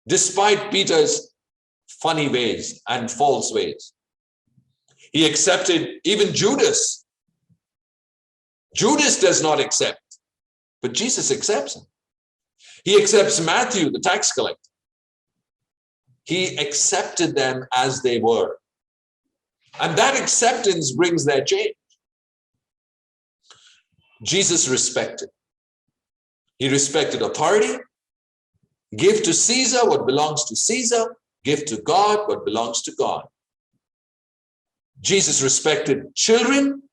Speaker 2: despite Peter's funny ways and false ways. He accepted even Judas. Judas does not accept, but Jesus accepts him. He accepts Matthew, the tax collector. He accepted them as they were. And that acceptance brings their change. Jesus respected. He respected authority. Give to Caesar what belongs to Caesar. Give to God what belongs to God. Jesus respected children.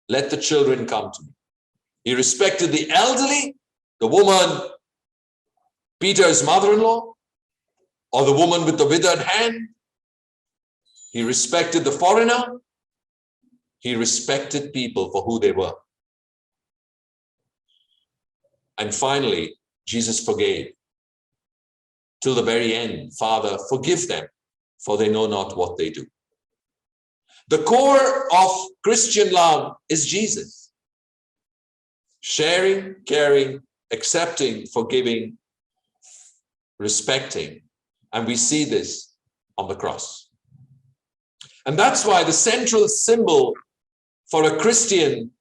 Speaker 2: Let the children come to me. He respected the elderly, the woman, Peter's mother-in-law, or the woman with the withered hand. He respected the foreigner. He respected people for who they were. And finally, Jesus forgave. Till the very end, Father, forgive them, for they know not what they do. The core of Christian love is Jesus. Sharing, caring, accepting, forgiving, respecting. And we see this on the cross. And that's why the central symbol for a Christian,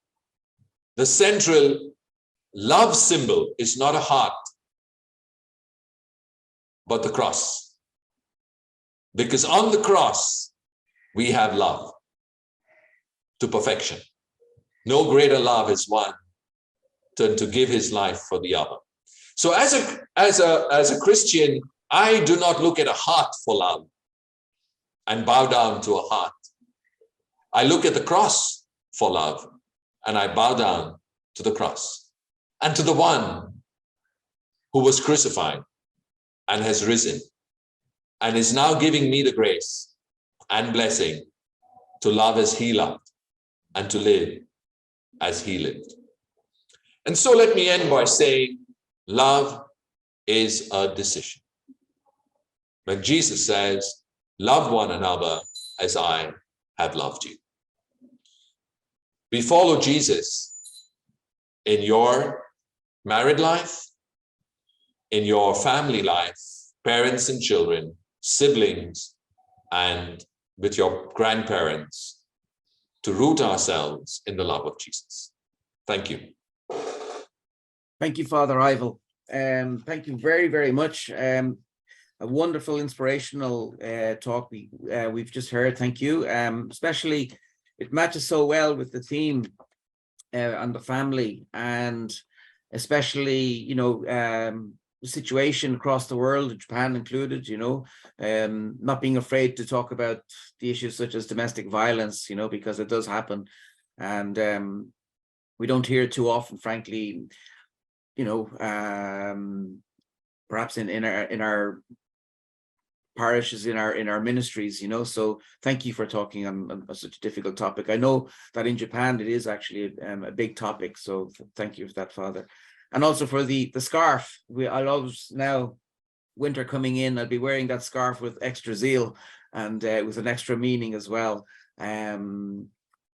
Speaker 2: the central love symbol is not a heart, but the cross. Because on the cross, we have love to perfection. No greater love is one than to give his life for the other. So as a Christian, I do not look at a heart for love and bow down to a heart. I look at the cross for love and I bow down to the cross and to the one who was crucified and has risen and is now giving me the grace and blessing to love as he loved and to live as he lived. And so let me end by saying, love is a decision. When Jesus says, love one another as I have loved you. We follow Jesus in your married life, in your family life, parents and children, siblings, and with your grandparents, to root ourselves in the love of Jesus. Thank you.
Speaker 1: Thank you, Father Ivel. Thank you very, very much. A wonderful, inspirational talk we've just heard. Thank you. Especially, it matches so well with the theme on the family, and especially, you know, the situation across the world, Japan included, you know, not being afraid to talk about the issues such as domestic violence, you know, because it does happen. And we don't hear it too often, frankly, you know, perhaps in our parishes, in our ministries, you know. So thank you for talking on such a difficult topic. I know that in Japan it is actually a big topic, so thank you for that, Father. And also for the scarf. I'll always, now winter coming in, I'll be wearing that scarf with extra zeal and with an extra meaning as well. And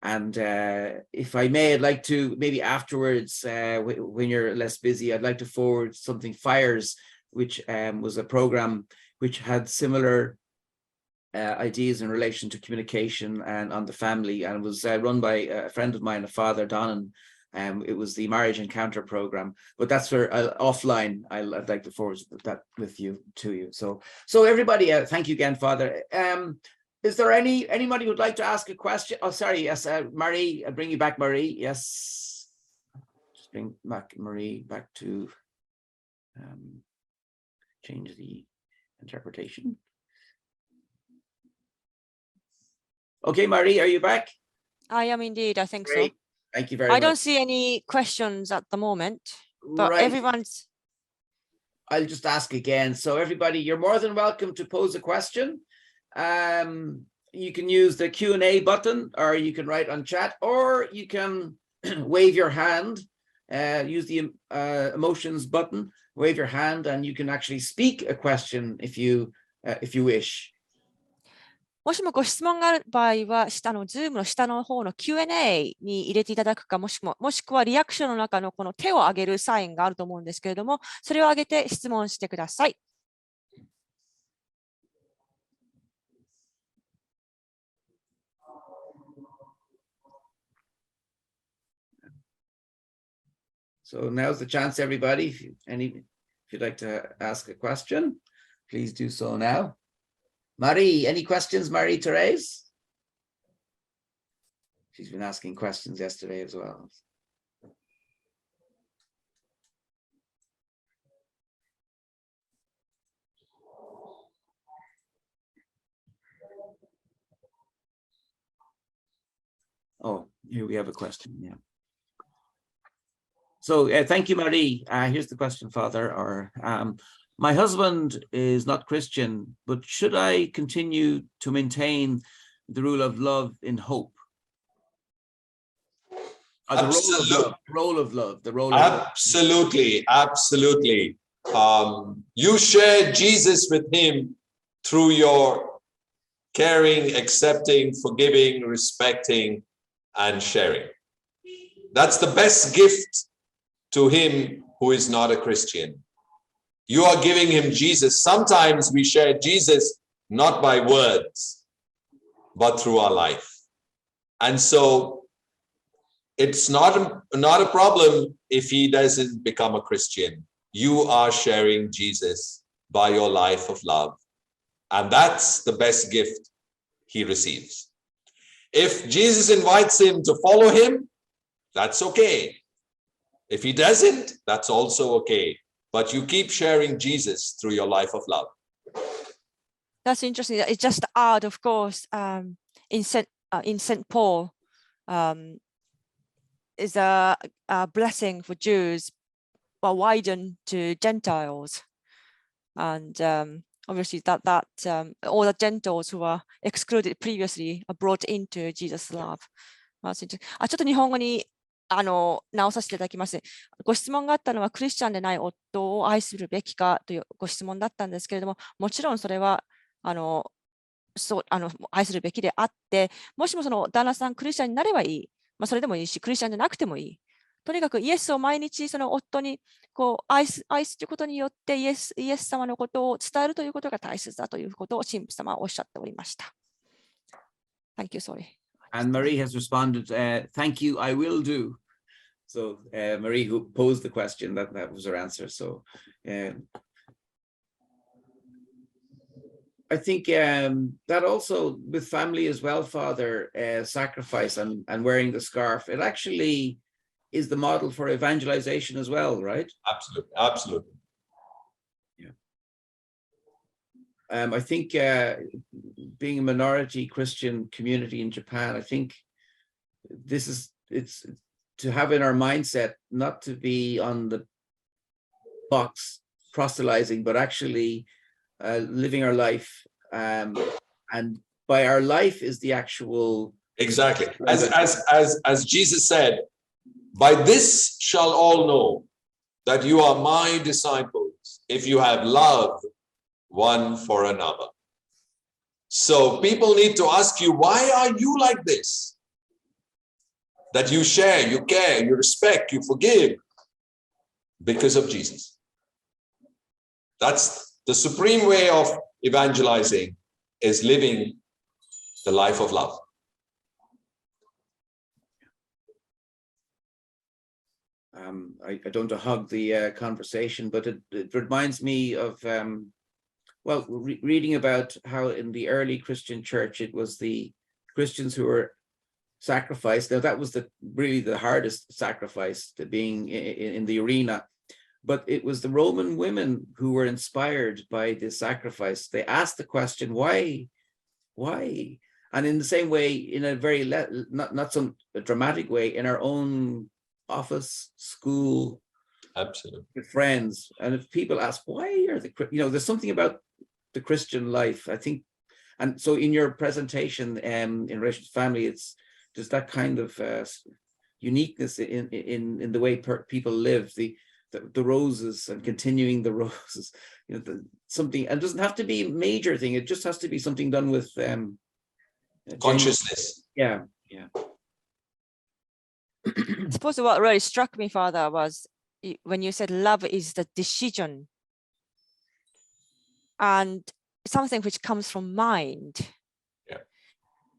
Speaker 1: if I may, I'd like to, maybe afterwards, when you're less busy, I'd like to forward something, Fires, which was a program which had similar ideas in relation to communication and on the family, and was run by a friend of mine, a Father Donnan. It was the Marriage Encounter program, but that's for offline. I'd like to forward that with you, to you. So everybody, thank you again, Father. Is there anybody who'd like to ask a question? Oh, sorry, yes, Marie, I'll bring you back, Marie. Yes, just bring back Marie back to change the interpretation. Okay, Marie, are you back?
Speaker 3: I am indeed, I think
Speaker 1: Great.
Speaker 3: so.
Speaker 1: Thank you very much.
Speaker 3: I don't see any questions at the moment, but
Speaker 1: Right.
Speaker 3: everyone's...
Speaker 1: I'll just ask again. So everybody, you're more than welcome to pose a question. You can use the Q&A button, or you can write on chat, or you can wave your hand, use the emotions button, wave your hand, and you can actually speak a question if you wish.
Speaker 3: もしもご質問がある場合は、Zoom の下の方の Q&A に入れていただくか、もしくはリアクションの中のこの手を挙げるサインがあると思うんですけれども、それを挙げて質問してください。
Speaker 1: So now's the chance, everybody. If you'd like to ask a question, please do so now. Marie, any questions, Marie-Therese? She's been asking questions yesterday as well. Oh, here we have a question, yeah. So thank you, Marie. Here's the question, Father. My husband is not Christian, but should I continue to maintain the rule of love in hope?
Speaker 2: Absolutely, absolutely. You share Jesus with him through your caring, accepting, forgiving, respecting, and sharing. That's the best gift to him who is not a Christian. You are giving him Jesus. Sometimes we share Jesus not by words, but through our life. And so it's not a problem if he doesn't become a Christian. You are sharing Jesus by your life of love. And that's the best gift he receives. If Jesus invites him to follow him, that's okay. If he doesn't, that's also okay. But you keep sharing Jesus through your life of love.
Speaker 3: That's interesting. It's just odd, of course, in St. Paul, is a blessing for Jews, but widened to Gentiles. And obviously that all the Gentiles who were excluded previously are brought into Jesus' love. ちょっと日本語に直させていただきます。ご質問があったのは、クリスチャンでない夫を愛するべきかというご質問だったんですけれども、もちろんそれは愛するべきであって、もしもその旦那さんクリスチャンになればいい、それでもいいし、クリスチャンじゃなくてもいい。とにかくイエスを毎日その夫に愛することによってイエス様のことを伝えるということが大切だということを神父様はおっしゃっておりました。Thank you, sorry.
Speaker 1: And Marie has responded, thank you, I will do. So Marie, who posed the question, that was her answer. So I think that also with family as well, Father, sacrifice and wearing the scarf, it actually is the model for evangelization as well, right?
Speaker 2: Absolutely, absolutely.
Speaker 1: Yeah. I think being a minority Christian community in Japan, I think it's to have in our mindset not to be on the box proselytizing, but actually living our life, and by our life is the actual.
Speaker 2: Exactly, as Jesus said, by this shall all know that you are my disciples, if you have love one for another. So people need to ask you, why are you like this? That you share, you care, you respect, you forgive, because of Jesus. That's the supreme way of evangelizing, is living the life of love.
Speaker 1: I don't want to hug the conversation, but it reminds me of reading about how in the early Christian church it was the Christians who were sacrificed. Now that was really the hardest sacrifice, to being in the arena. but it was the Roman women who were inspired by this sacrifice. They asked the question, why? And in the same way, in a very not some dramatic way, in our own office, school,
Speaker 2: Absolutely,
Speaker 1: with friends, and if people ask why are there's something about the Christian life, I think, and so in your presentation in relation to family, there's that kind of uniqueness in the way people live, the roses and continuing the roses, something, and it doesn't have to be a major thing, it just has to be something done with
Speaker 2: consciousness.
Speaker 1: Yeah.
Speaker 3: I suppose what really struck me, Father, was when you said love is the decision, and something which comes from mind.
Speaker 2: Yeah.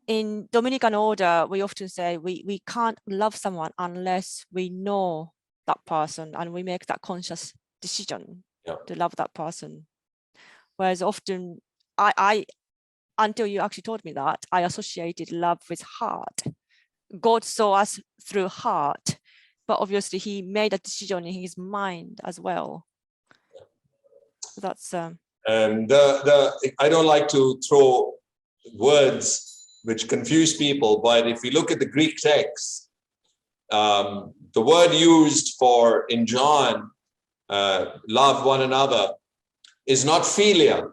Speaker 3: In Dominican order, we often say we can't love someone unless we know that person and we make that conscious decision to love that person. Whereas often I until you actually told me that, I associated love with heart. God saw us through heart, but obviously he made a decision in his mind as well. That's
Speaker 2: And I don't like to throw words which confuse people, but if you look at the Greek text, the word used for in John, love one another, is not philia,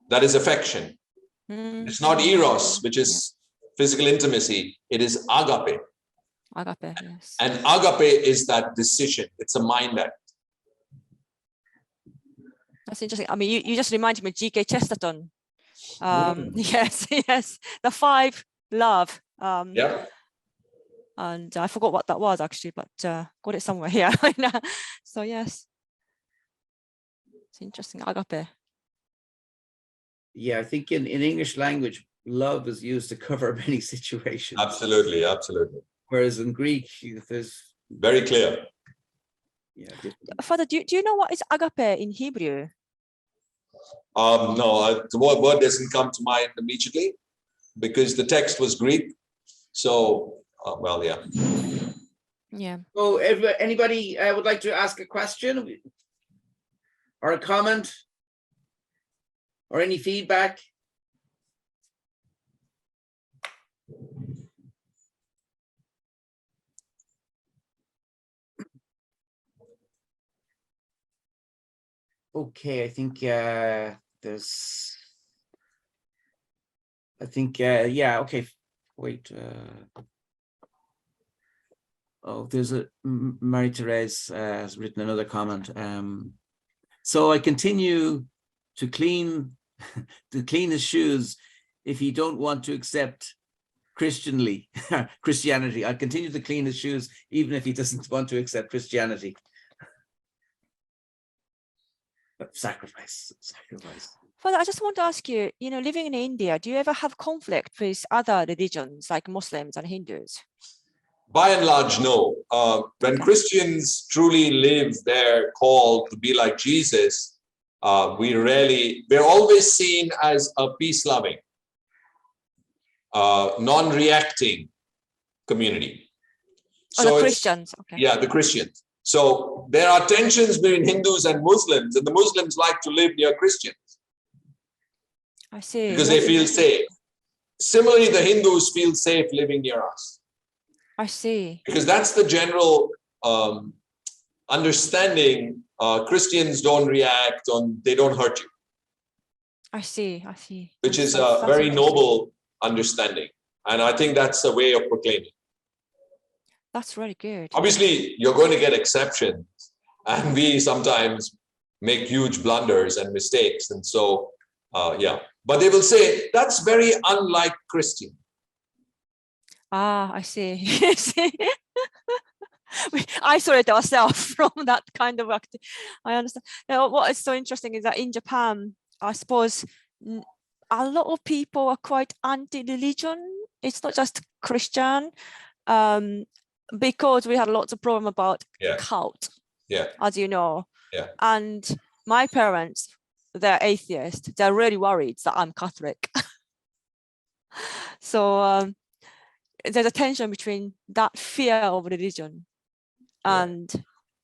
Speaker 2: that is affection. It's not eros, which is physical intimacy. It is agape.
Speaker 3: Agape, yes.
Speaker 2: And agape is that decision. It's a mind act.
Speaker 3: That's interesting. I mean, you just reminded me of G.K. Chesterton. Yes, the 5 love.
Speaker 2: Yeah.
Speaker 3: And I forgot what that was actually, but got it somewhere here. So yes, it's interesting. Agape.
Speaker 1: Yeah, I think in English language, love is used to cover many situations.
Speaker 2: Absolutely.
Speaker 1: Whereas in Greek, there's
Speaker 2: very clear.
Speaker 1: Yeah.
Speaker 3: Father, do you know what is agape in Hebrew?
Speaker 2: No, the word doesn't come to mind immediately because the text was Greek. So,
Speaker 3: Yeah.
Speaker 1: So, if anybody would like to ask a question or a comment or any feedback? Okay, I think yeah, okay, wait. Oh, there's Marie-Therese has written another comment. So I continue to clean his shoes if he don't want to accept Christianity. I continue to clean his shoes even if he doesn't want to accept Christianity. Sacrifice.
Speaker 3: Father, I just want to ask you, living in India, do you ever have conflict with other religions like Muslims and Hindus?
Speaker 2: By and large, no. When Christians truly live their call to be like Jesus, we're always seen as a peace-loving, non-reacting community.
Speaker 3: So the Christians, okay.
Speaker 2: Yeah, the Christians. So there are tensions between Hindus and Muslims, and the Muslims like to live near Christians.
Speaker 3: I see.
Speaker 2: Because they feel safe. Similarly, the Hindus feel safe living near us.
Speaker 3: I see.
Speaker 2: Because that's the general understanding. Christians don't react, they don't hurt you.
Speaker 3: I see.
Speaker 2: Which is a very noble understanding. And I think that's a way of proclaiming.
Speaker 3: That's really good.
Speaker 2: Obviously, you're going to get exceptions. And we sometimes make huge blunders and mistakes. And so, But they will say, that's very unlike Christian.
Speaker 3: Ah, I see. We isolate ourselves from that kind of act. I understand. Now, what is so interesting is that in Japan, I suppose a lot of people are quite anti-religion. It's not just Christian, because we had lots of problem about cult, as you know.
Speaker 2: Yeah.
Speaker 3: And my parents, they're atheists. They're really worried that I'm Catholic. So there's a tension between that fear of religion and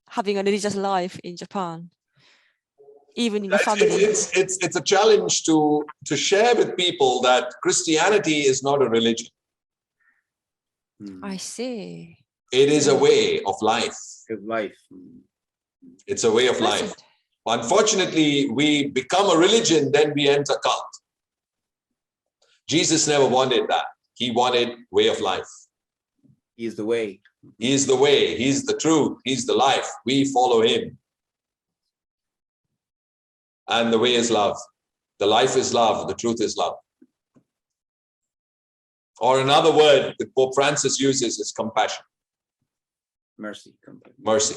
Speaker 3: having a religious life in Japan, even in the family.
Speaker 2: It's a challenge to share with people that Christianity is not a religion.
Speaker 3: I see.
Speaker 2: It is a way of life. It's a way of life. Unfortunately, we become a religion, then we enter cult. Jesus never wanted that. He wanted way of life.
Speaker 1: He is the way.
Speaker 2: He is the way. He's the truth. He's the life. We follow him. And the way is love. The life is love. The truth is love. Or another word that Pope Francis uses is compassion.
Speaker 1: Mercy.
Speaker 2: Mercy.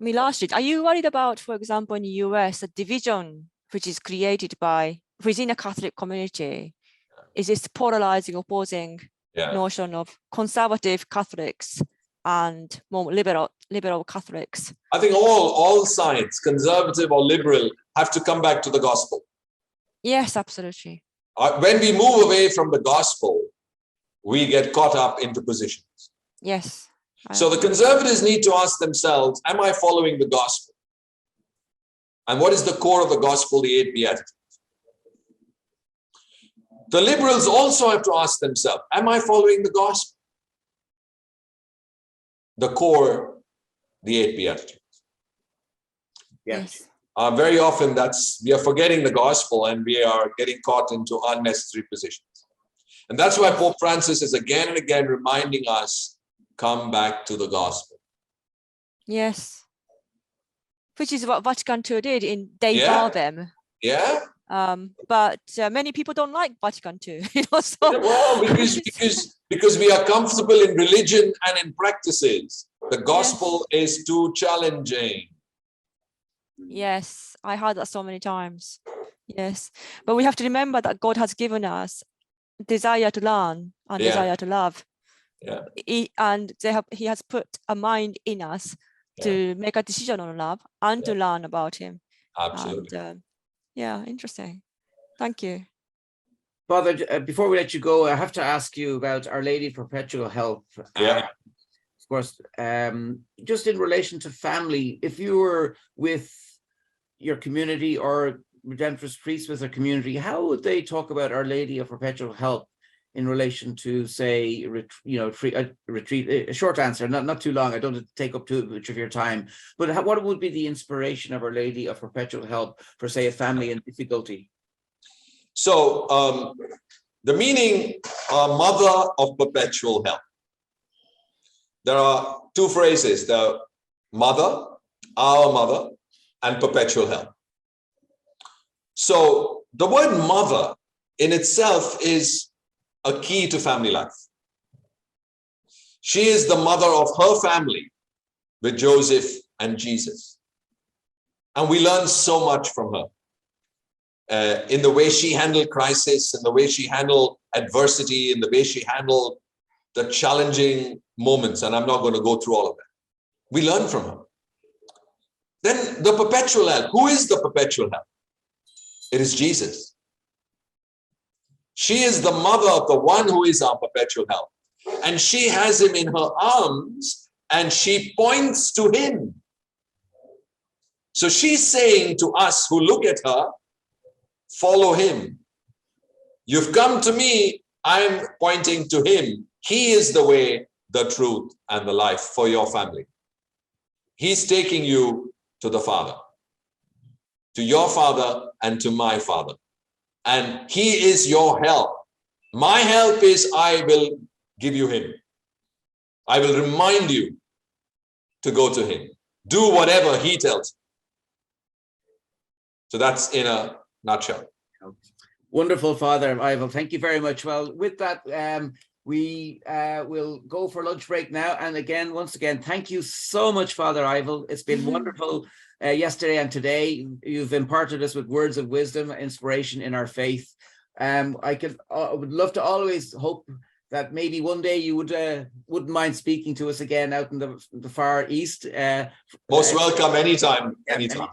Speaker 3: Milashit, are you worried about, for example, in the US, a division which is created by within a Catholic community? Is this polarizing, opposing notion of conservative Catholics and more liberal Catholics?
Speaker 2: I think all sides, conservative or liberal, have to come back to the gospel.
Speaker 3: Yes, absolutely.
Speaker 2: When we move away from the gospel, we get caught up into positions.
Speaker 3: Yes.
Speaker 2: So the conservatives need to ask themselves, am I following the gospel? And what is the core of the gospel, the 8 Beatitudes? The liberals also have to ask themselves, am I following the gospel? The core, the 8 Beatitudes.
Speaker 3: Yes.
Speaker 2: Very often we are forgetting the gospel and we are getting caught into unnecessary positions. And that's why Pope Francis is again and again reminding us, come back to the gospel.
Speaker 3: Yes. Which is what Vatican II did in Dei Verbum.
Speaker 2: Yeah.
Speaker 3: But many people don't like Vatican II. So
Speaker 2: well, because we are comfortable in religion and in practices. The gospel is too challenging.
Speaker 3: Yes, I heard that so many times. Yes, but we have to remember that God has given us desire to learn and desire to love.
Speaker 2: Yeah.
Speaker 3: He has put a mind in us to make a decision on love and to learn about him.
Speaker 2: Absolutely.
Speaker 3: And, interesting. Thank you.
Speaker 1: Father, before we let you go, I have to ask you about Our Lady of Perpetual Help.
Speaker 2: Yeah.
Speaker 1: Of course, just in relation to family, if you were with your community or Redemptorist priests with a community, how would they talk about Our Lady of Perpetual Help in relation to, say, retreat? A short answer, not too long. I don't want to take up too much of your time. But what would be the inspiration of Our Lady of Perpetual Help for, say, a family in difficulty?
Speaker 2: So the meaning, Mother of Perpetual Help. There are two phrases: the Mother, our Mother, and Perpetual Help. So the word mother in itself is a key to family life. She is the mother of her family with Joseph and Jesus. And we learn so much from her in the way she handled crisis, in the way she handled adversity, in the way she handled the challenging moments. And I'm not going to go through all of that. We learn from her. Then the perpetual help. Who is the perpetual help? It is Jesus. She is the mother of the one who is our perpetual help. And she has him in her arms and she points to him. So she's saying to us who look at her, follow him. You've come to me, I'm pointing to him. He is the way, the truth, and the life for your family. He's taking you to the Father, to your Father and to my Father. And he is your help. My help is I will give you him. I will remind you to go to him. Do whatever he tells you. So that's in a nutshell.
Speaker 1: Wonderful, Father Ivel. Thank you very much. Well, with that, we will go for lunch break now. And again, once again, thank you so much, Father Ivel. It's been wonderful yesterday and today. You've imparted us with words of wisdom, inspiration in our faith. I would love to always hope that maybe one day you wouldn't mind speaking to us again out in the far east.
Speaker 2: Most welcome, anytime. Anytime.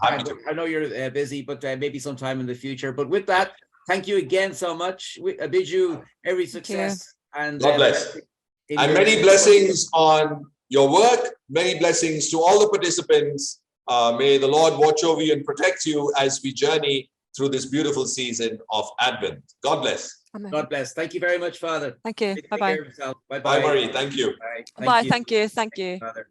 Speaker 1: I know you're busy, but maybe sometime in the future. But with that, thank you again so much. I bid you every success. And
Speaker 2: God bless.
Speaker 1: in
Speaker 2: And
Speaker 1: your
Speaker 2: many blessings on your work, many blessings to all the participants. May the Lord watch over you and protect you as we journey through this beautiful season of Advent. God bless.
Speaker 3: Amen.
Speaker 1: God bless. Thank you very much, Father.
Speaker 3: Thank you.
Speaker 1: Take
Speaker 3: Bye-bye.
Speaker 1: care of yourself. Bye-bye.
Speaker 2: Bye, Marie. Thank you.
Speaker 1: Bye.
Speaker 3: Bye. Thank you. Thank you.
Speaker 1: Father.